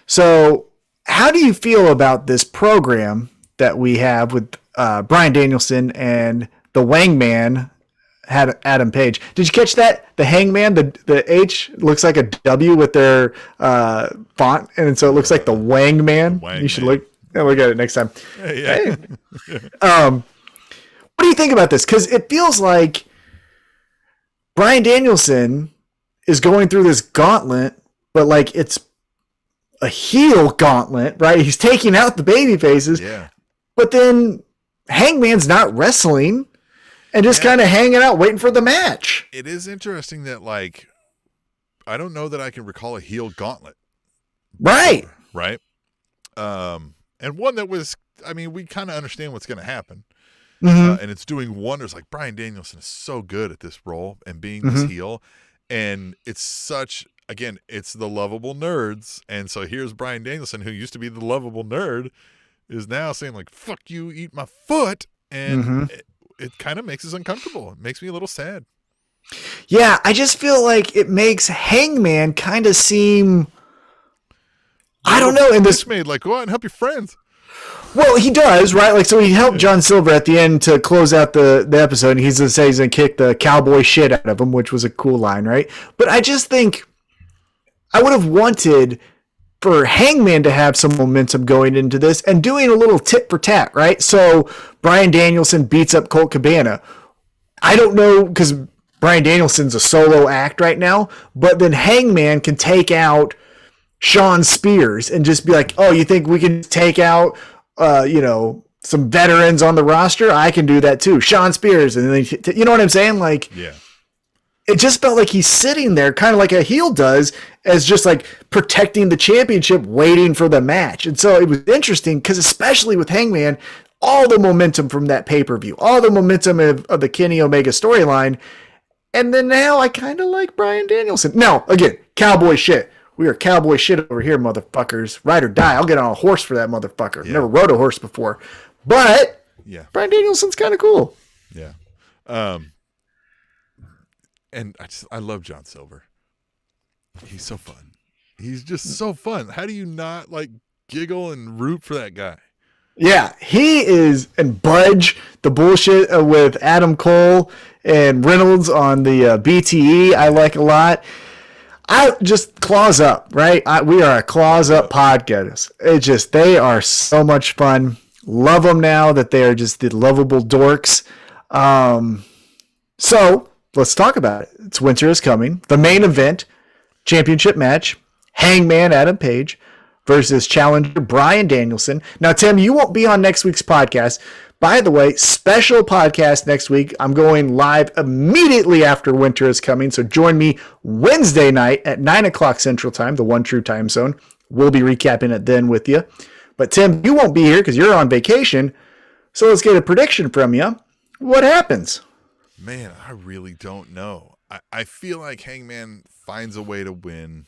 So how do you feel about this program that we have with Bryan Danielson and the Wangman had Adam Page? Did you catch that? The Hangman, the H looks like a W with their font, and so it looks like the Wangman. You should look at it next time. Hey. What do you think about this? Because it feels like Bryan Danielson is going through this gauntlet, but like it's a heel gauntlet, right? He's taking out the baby faces. Yeah. But then Hangman's not wrestling and just kind of hanging out waiting for the match. It is interesting that, like, I don't know that I can recall a heel gauntlet. Right. Right. And one that was, I mean, we kind of understand what's going to happen. And it's doing wonders. Like, Bryan Danielson is so good at this role and being this heel. And it's such, again, it's the lovable nerds. And so here's Bryan Danielson, who used to be the lovable nerd, is now saying, like, fuck you, eat my foot. And it kind of makes us uncomfortable. It makes me a little sad. Yeah, I just feel like it makes Hangman kind of seem, I don't know. In this made, like, go out and help your friends. Well, he does, right? Like, so he helped John Silver at the end to close out the episode. And he's going to say he's going to kick the cowboy shit out of him, which was a cool line, right? But I just think I would have wanted for Hangman to have some momentum going into this and doing a little tit for tat, right? So Bryan Danielson beats up Colt Cabana. I don't know, because Bryan Danielson's a solo act right now, but then Hangman can take out Sean Spears and just be like, oh, you think we can take out some veterans on the roster? I can do that too. Sean Spears. And then, you know what I'm saying? Like, yeah, it just felt like he's sitting there kind of like a heel does, as just like protecting the championship, waiting for the match. And so it was interesting because especially with Hangman, all the momentum from that pay-per-view, all the momentum of the Kenny Omega storyline. And then now I kind of like Bryan Danielson. Now, again, cowboy shit. We are cowboy shit over here, motherfuckers. Ride or die. I'll get on a horse for that motherfucker. Yeah. Never rode a horse before. But yeah, Bryan Danielson's kind of cool. Yeah. And I love John Silver. He's so fun. He's just so fun. How do you not, like, giggle and root for that guy? Yeah, he is, and Budge, the bullshit with Adam Cole and Reynolds on the BTE, I like a lot. I just claws up, right? We are a claws up podcast. It just, they are so much fun. Love them now that they are just the lovable dorks. So let's talk about it. It's winter is coming. The main event, championship match, Hangman Adam Page versus challenger Bryan Danielson. Now, Tim, you won't be on next week's podcast. By the way, special podcast next week. I'm going live immediately after winter is coming. So join me Wednesday night at 9 o'clock Central Time, the one true time zone. We'll be recapping it then with you. But Tim, you won't be here because you're on vacation. So let's get a prediction from you. What happens? Man, I really don't know. I feel like Hangman finds a way to win,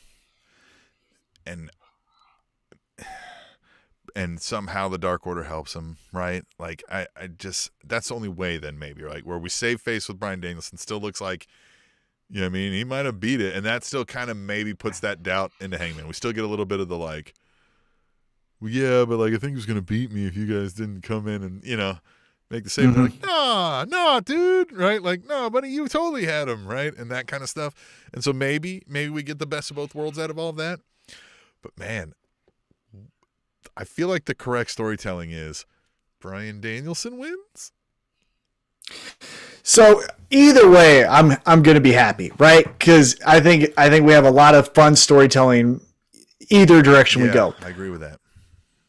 and somehow the Dark Order helps him, right? Like, I just, that's the only way then maybe, like, where we save face with Bryan Danielson, still looks like, you know what I mean, he might have beat it, and that still kind of maybe puts that doubt into Hangman. We still get a little bit of the, like, well, yeah, but, like, I think he was going to beat me if you guys didn't come in and, you know, make the save. Mm-hmm. Like, nah, dude, right? Like, no, buddy, you totally had him, right? And that kind of stuff. And so maybe we get the best of both worlds out of all of that. But, man, I feel like the correct storytelling is Bryan Danielson wins. So either way, I'm going to be happy, right? Because I think we have a lot of fun storytelling either direction we go. I agree with that.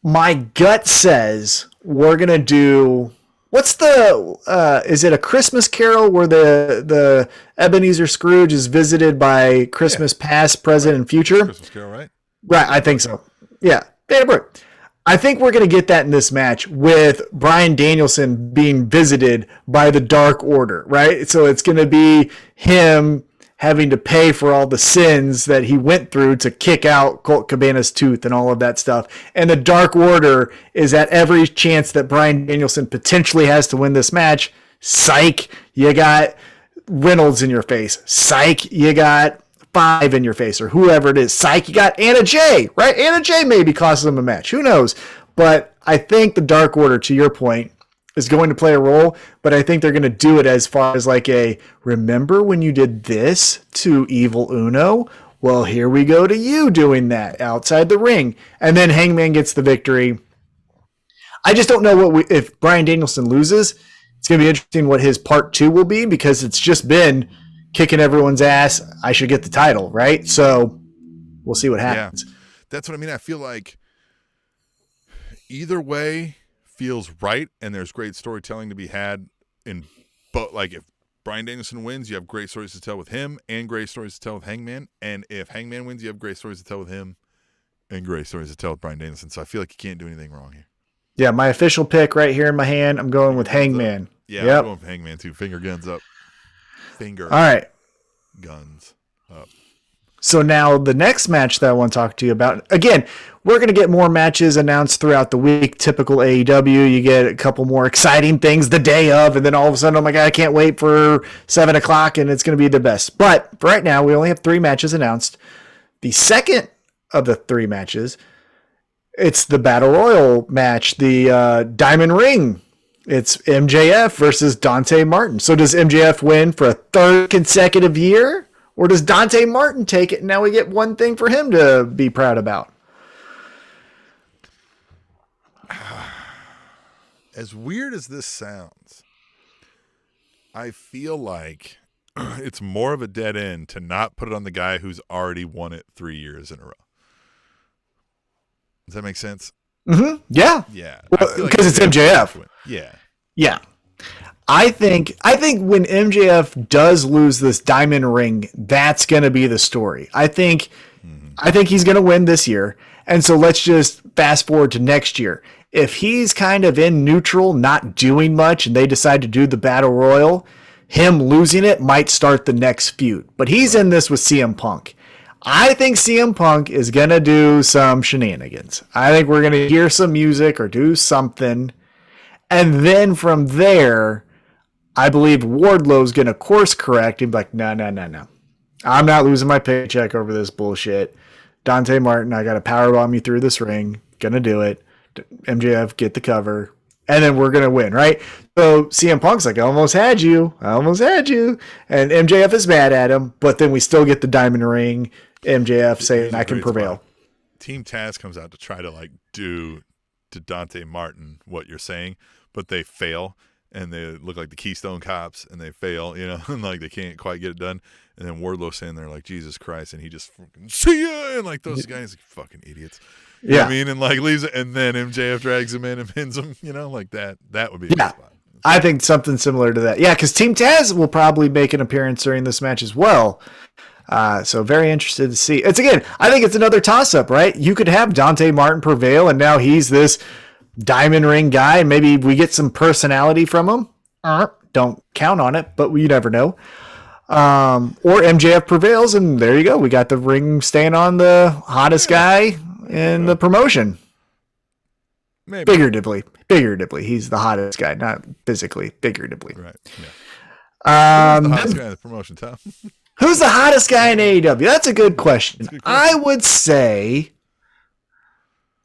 My gut says we're going to do, what's the, is it a Christmas Carol where the Ebenezer Scrooge is visited by Christmas past, present, and future? Christmas Carol, right? Right, I think so. Yeah. I think we're going to get that in this match with Bryan Danielson being visited by the Dark Order, right? So it's going to be him having to pay for all the sins that he went through to kick out Colt Cabana's tooth and all of that stuff. And the Dark Order is at every chance that Bryan Danielson potentially has to win this match. Psych, you got Reynolds in your face. Psych, you got Five in your face, or whoever it is. Psych, you got Anna Jay, right? Anna Jay maybe costs them a match. Who knows? But I think the Dark Order, to your point, is going to play a role, but I think they're going to do it as far as like a, remember when you did this to Evil Uno? Well, here we go to you doing that outside the ring. And then Hangman gets the victory. I just don't know if Bryan Danielson loses. It's going to be interesting what his part 2 will be, because it's just been kicking everyone's ass. I should get the title, right? So we'll see what happens. Yeah, that's what I mean. I feel like either way feels right, and there's great storytelling to be had but like, if Bryan Danielson wins, you have great stories to tell with him and great stories to tell with Hangman. And if Hangman wins, you have great stories to tell with him and great stories to tell with Bryan Danielson. So I feel like you can't do anything wrong here. Yeah, my official pick right here in my hand, I'm going with Hangman. Yeah, yep. I'm going with Hangman too. Finger guns up. All right. Guns up. So now the next match that I want to talk to you about, again, we're going to get more matches announced throughout the week. Typical AEW, you get a couple more exciting things the day of, and then all of a sudden, oh my God, I can't wait for 7 o'clock, and it's going to be the best. But right now, we only have 3 matches announced. The second of the 3 matches, it's the Battle Royal match, the Diamond Ring. It's MJF versus Dante Martin. So does MJF win for a 3rd consecutive year? Or does Dante Martin take it and now we get one thing for him to be proud about? As weird as this sounds, I feel like it's more of a dead end to not put it on the guy who's already won it 3 years in a row. Does that make sense? Mm-hmm. Yeah. Yeah. Because like it's MJF. Yeah. Yeah. I think when MJF does lose this diamond ring, that's going to be the story. I think he's going to win this year. And so let's just fast forward to next year. If he's kind of in neutral, not doing much, and they decide to do the Battle Royal, him losing it might start the next feud. But he's in this with CM Punk. I think CM Punk is going to do some shenanigans. I think we're going to hear some music or do something. And then from there, I believe Wardlow's going to course correct and be like, no. I'm not losing my paycheck over this bullshit. Dante Martin, I got to powerbomb you through this ring. Going to do it. MJF get the cover, and then we're gonna win, right? So CM Punk's like, I almost had you, and MJF is mad at him, but then we still get the diamond ring. MJF saying, I can prevail. Spot. Team Taz comes out to try to like do to Dante Martin what you're saying, but they fail, and they look like the Keystone Cops, and they fail, and like they can't quite get it done. And then Wardlow's saying there like Jesus Christ, and he just fucking see ya, and like those guys like fucking idiots. You know what I mean? And like leaves it, and then MJF drags him in and pins him. Like that. That would be a good spot. I think something similar to that. Yeah, because Team Taz will probably make an appearance during this match as well. So very interested to see. I think it's another toss-up, right? You could have Dante Martin prevail, and now he's this diamond ring guy, and maybe we get some personality from him. Don't count on it, but we never know. Or MJF prevails, and there you go. We got the ring staying on the hottest guy in the promotion. Maybe. Figuratively, he's the hottest guy, not physically, figuratively. Right. Yeah. Who's the hottest guy in the promotion, Tom? Who's the hottest guy in AEW? That's a good question. I would say,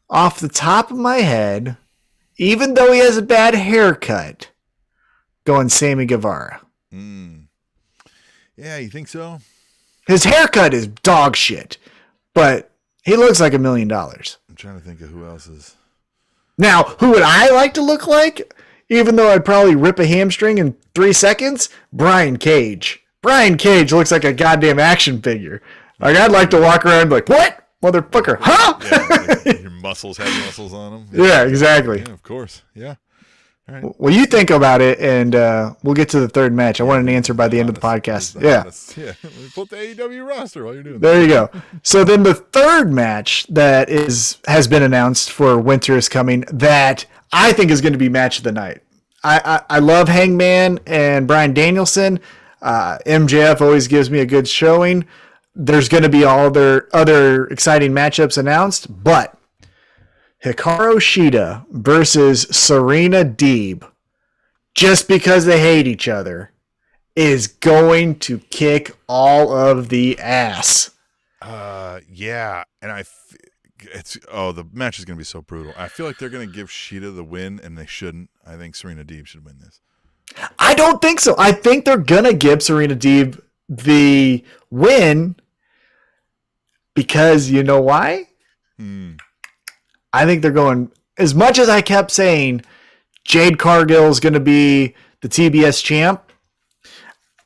off the top of my head, even though he has a bad haircut, going Sammy Guevara. Yeah, you think so? His haircut is dog shit, but he looks like $1 million. I'm trying to think of who else is. Now, who would I like to look like? Even though I'd probably rip a hamstring in 3 seconds? Brian Cage. Brian Cage looks like a goddamn action figure. Like, I'd like to walk around like, what? Motherfucker, huh? Yeah, like your muscles have muscles on them. Yeah, exactly. Yeah, of course. Yeah. All right. Well, you think about it, and we'll get to the third match. I want an answer by the end of the podcast. Yeah. Put the AEW roster while you're doing that. There you go. So then the third match that has been announced for Winter is Coming that I think is going to be match of the night. I love Hangman and Bryan Danielson. MJF always gives me a good showing. There's going to be all their other exciting matchups announced, but Hikaru Shida versus Serena Deeb, just because they hate each other, is going to kick all of the ass. Yeah, and the match is going to be so brutal. I feel like they're going to give Shida the win, and they shouldn't. I think Serena Deeb should win this. I don't think so. I think they're going to give Serena Deeb the win because you know why? I think they're going, as much as I kept saying Jade Cargill is going to be the TBS champ,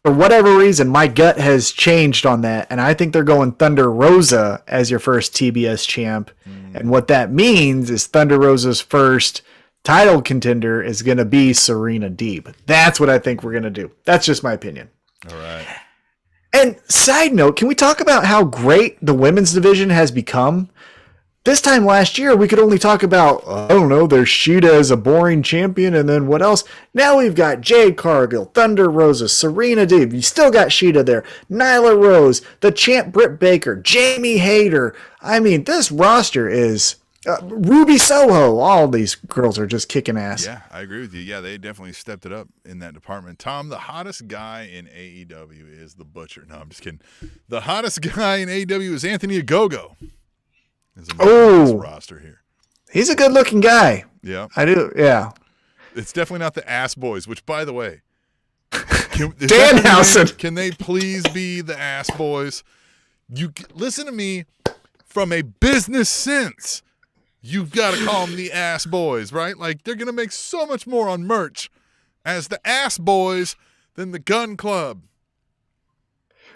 for whatever reason, my gut has changed on that, and I think they're going Thunder Rosa as your first TBS champ. And what that means is Thunder Rosa's first title contender is going to be Serena Deeb. That's what I think we're going to do. That's just my opinion. All right. And side note, can we talk about how great the women's division has become? This time last year, we could only talk about, there's Shida as a boring champion, and then what else? Now we've got Jade Cargill, Thunder Rosa, Serena Deeb. You still got Shida there. Nyla Rose, the champ Britt Baker, Jamie Hayter. I mean, this roster is Ruby Soho. All these girls are just kicking ass. Yeah, I agree with you. Yeah, they definitely stepped it up in that department. Tom, the hottest guy in AEW is the Butcher. No, I'm just kidding. The hottest guy in AEW is Anthony Ogogo. Roster here. He's a good-looking guy. Yeah, I do. Yeah, it's definitely not the Ass Boys. Which, by the way, Danhausen. Can they please be the Ass Boys? You listen to me from a business sense. You've got to call them the Ass Boys, right? Like they're gonna make so much more on merch as the Ass Boys than the Gun Club.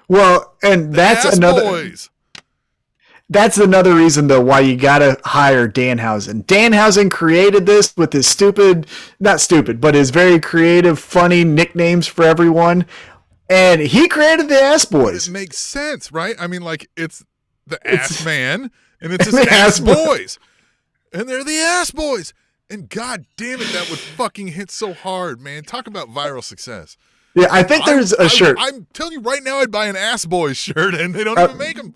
Well, and that's another. Boys. That's another reason, though, why you got to hire Danhausen. Danhausen created this with his not stupid, but his very creative, funny nicknames for everyone. And he created the Ass Boys. It makes sense, right? I mean, like, it's the Ass Man, and it's just Ass Boys. And they're the Ass Boys. And God damn it, that would fucking hit so hard, man. Talk about viral success. Yeah, I think there's a shirt. I'm telling you right now, I'd buy an Ass Boys shirt, and they don't even make them.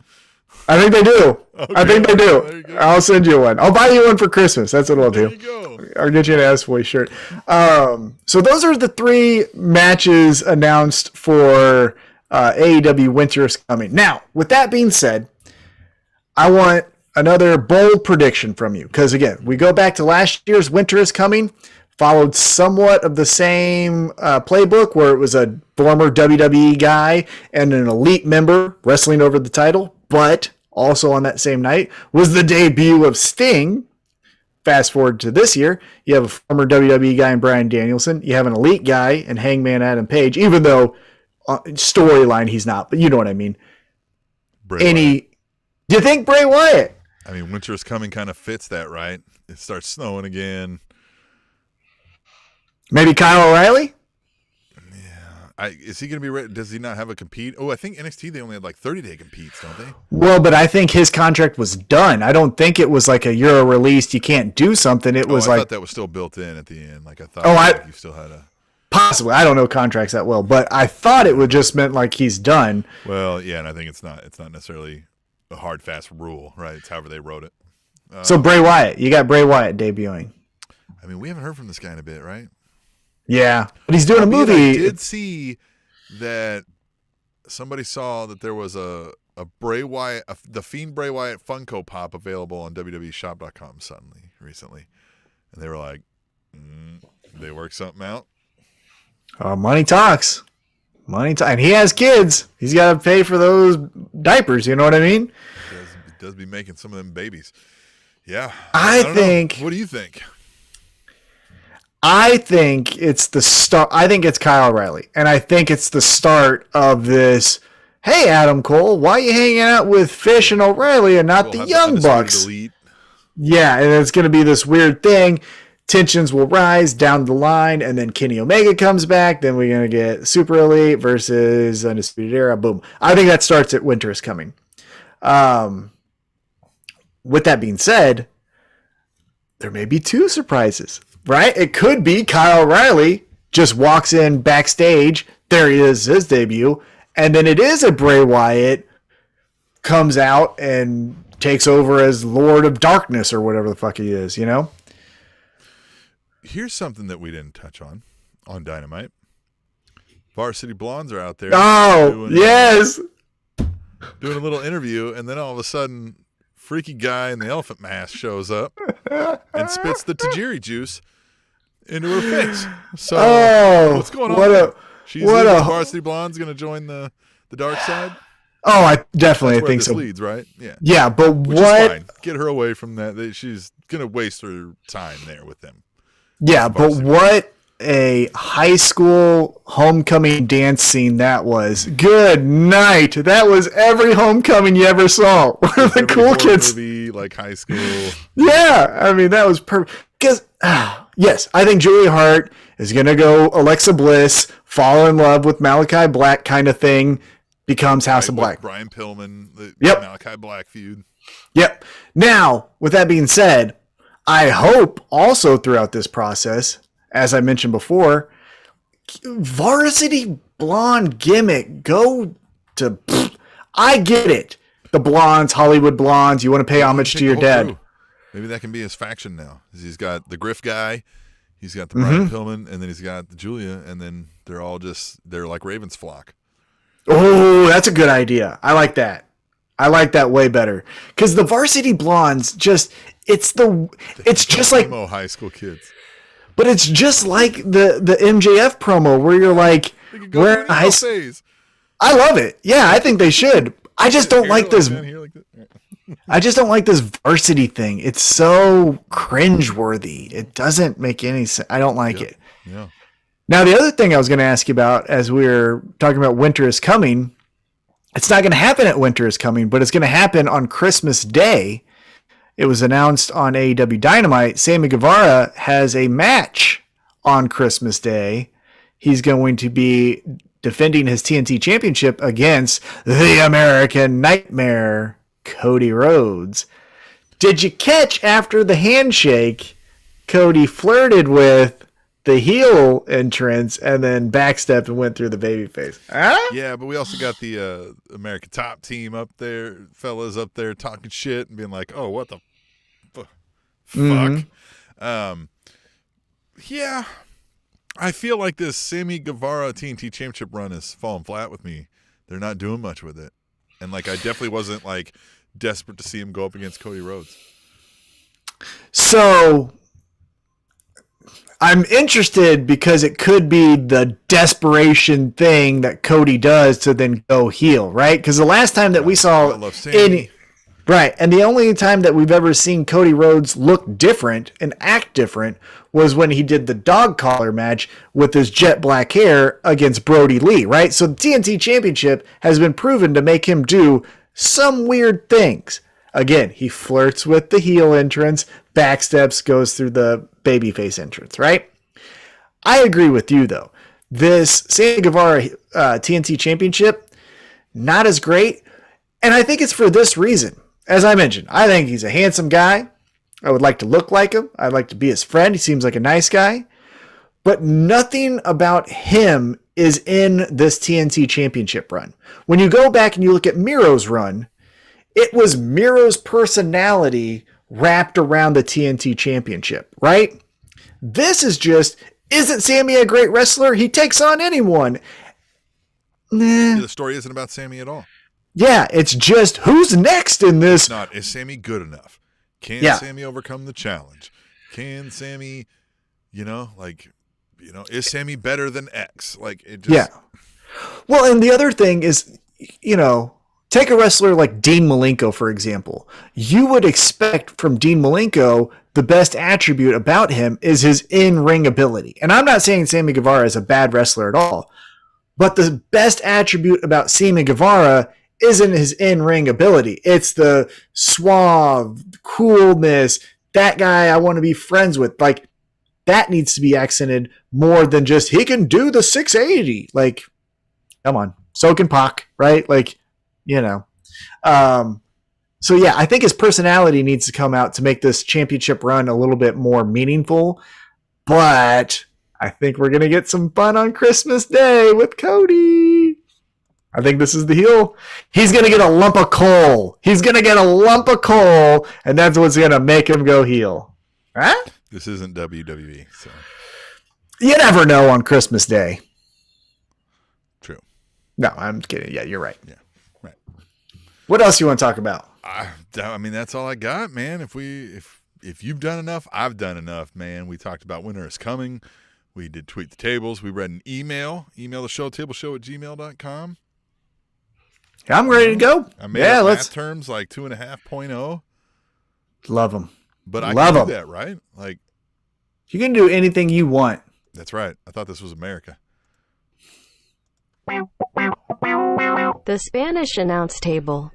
I think they do. Okay, I think they do. I'll send you one. I'll buy you one for Christmas. That's what I'll do. There you go. I'll get you an Ass Boy shirt. So those are the 3 matches announced for AEW Winter is Coming. Now, with that being said, I want another bold prediction from you. Because again, we go back to last year's Winter is Coming, followed somewhat of the same playbook where it was a former WWE guy and an elite member wrestling over the title. But also on that same night was the debut of Sting. Fast forward to this year, you have a former WWE guy in Bryan Danielson. You have an elite guy in Hangman Adam Page, even though storyline he's not, but you know what I mean. Do you think Bray Wyatt? I mean, Winter is Coming kind of fits that, right? It starts snowing again. Maybe Kyle O'Reilly? Is he going to be ready? Does he not have a compete? Oh, I think NXT, they only had like 30-day competes, don't they? Well, but I think his contract was done. I don't think it was like you're a released, you can't do something. It was I like. thought that was still built in at the end. Like I thought you still had a. Possibly. I don't know contracts that well, but I thought it would just meant like he's done. Well, yeah, and I think it's not necessarily a hard, fast rule, right? It's however they wrote it. So Bray Wyatt, you got Bray Wyatt debuting. I mean, we haven't heard from this guy in a bit, right? Yeah, but he's doing a movie. I did see that somebody saw that there was a Bray Wyatt, the Fiend Bray Wyatt Funko Pop available on WWEshop.com recently, and they were like, they worked something out. Money talks. And he has kids. He's got to pay for those diapers. You know what I mean? He does be making some of them babies. Yeah. I think. What do you think? I think it's the start. I think it's Kyle O'Reilly. And I think it's the start of this. Hey, Adam Cole, why are you hanging out with Fish and O'Reilly and not the Young Bucks? Yeah, and it's going to be this weird thing. Tensions will rise down the line, and then Kenny Omega comes back. Then we're going to get Super Elite versus Undisputed Era. Boom. I think that starts at Winter is Coming. With that being said, there may be two surprises, right? It could be Kyle O'Reilly just walks in backstage. There he is, his debut. And then it is a Bray Wyatt comes out and takes over as Lord of Darkness or whatever the fuck he is, you know? Here's something that we didn't touch on Dynamite. Varsity Blondes are out there. Oh, yes. Doing a little interview, and then all of a sudden, freaky guy in the elephant mask shows up and spits the Tajiri juice into her face. So, what's going on? She's the Varsity Blonde's going to join the dark side? Oh, I definitely That's where think this so. Leads, right? Yeah. Yeah, but Which is fine. Get her away from that. She's going to waste her time there with them. Yeah, but what a high school homecoming dance scene that was. Good night. That was every homecoming you ever saw. Where the cool kids. Movie, like high school. Yeah, I mean, that was perfect. Because, yes, I think Julia Hart is going to go Alexa Bliss, fall in love with Malachi Black kind of thing, becomes House of Black. Brian Pillman, the Malachi Black feud. Yep. Now, with that being said, I hope also throughout this process, as I mentioned before, Varsity Blonde gimmick, I get it. The blondes, Hollywood blondes, you want to pay homage to your dad. Crew. Maybe that can be his faction now. He's got the Griff guy, he's got the Brian Pillman, and then he's got the Julia, and then they're like Raven's flock. Oh, that's a good idea. I like that. I like that way better. Because the Varsity Blondes it's just like high school kids. But it's just like the MJF promo where you're like, we're high school. I love it. Yeah, I think they should. I just don't like this. I just don't like this varsity thing. It's so cringeworthy. It doesn't make any sense. I don't like it. Yeah. Now, the other thing I was going to ask you about as we were talking about Winter is Coming, it's not going to happen at Winter is Coming, but it's going to happen on Christmas Day. It was announced on AEW Dynamite. Sammy Guevara has a match on Christmas Day. He's going to be defending his TNT Championship against the American Nightmare, Cody Rhodes. Did you catch after the handshake, Cody flirted with the heel entrance and then backstepped and went through the babyface? Huh? Yeah, but we also got the American Top Team up there, fellas up there talking shit and being like, "Oh, what the fuck?" Yeah, I feel like this Sammy Guevara TNT Championship run is falling flat with me. They're not doing much with it, and like I definitely wasn't like desperate to see him go up against Cody Rhodes. So I'm interested because it could be the desperation thing that Cody does to then go heel, right? Because the last time that we saw any, right, and the only time that we've ever seen Cody Rhodes look different and act different was when he did the dog collar match with his jet black hair against Brody Lee, right? So the TNT Championship has been proven to make him do some weird things. Again, he flirts with the heel entrance, backsteps, goes through the babyface entrance, right? I agree with you, though. This Sammy Guevara TNT Championship, not as great. And I think it's for this reason. As I mentioned, I think he's a handsome guy. I would like to look like him. I'd like to be his friend. He seems like a nice guy. But nothing about him is in this TNT Championship run. When you go back and you look at Miro's run, it was Miro's personality wrapped around the TNT Championship, right? This is just, isn't Sammy a great wrestler? He takes on anyone. Nah. Yeah, the story isn't about Sammy at all. Yeah, it's just, who's next in this? It's not, is Sammy good enough? Can Sammy overcome the challenge? Can Sammy, is Sammy better than X? Like, it just. Yeah. Well, and the other thing is, take a wrestler like Dean Malenko, for example. You would expect from Dean Malenko, the best attribute about him is his in-ring ability. And I'm not saying Sammy Guevara is a bad wrestler at all, but the best attribute about Sammy Guevara isn't his in-ring ability. It's the suave, coolness, that guy I want to be friends with. Like, that needs to be accented more than just, he can do the 680. Like, come on. So can Pac, right? Like, so yeah, I think his personality needs to come out to make this championship run a little bit more meaningful. But I think we're going to get some fun on Christmas Day with Cody. I think this is the heel. He's going to get a lump of coal. He's going to get a lump of coal, and that's what's going to make him go heel. Huh? This isn't WWE, so. You never know on Christmas Day. True. No, I'm kidding. Yeah, you're right. Yeah, right. What else you want to talk about? I mean, that's all I got, man. If you've done enough, I've done enough, man. We talked about Winter is Coming. We did Tweet the Tables. We read an email the show, tableshow@gmail.com. I'm ready to go. I made up math terms like 2.5.0. Love them. But I can do that, right? Like, you can do anything you want. That's right. I thought this was America. The Spanish announce table.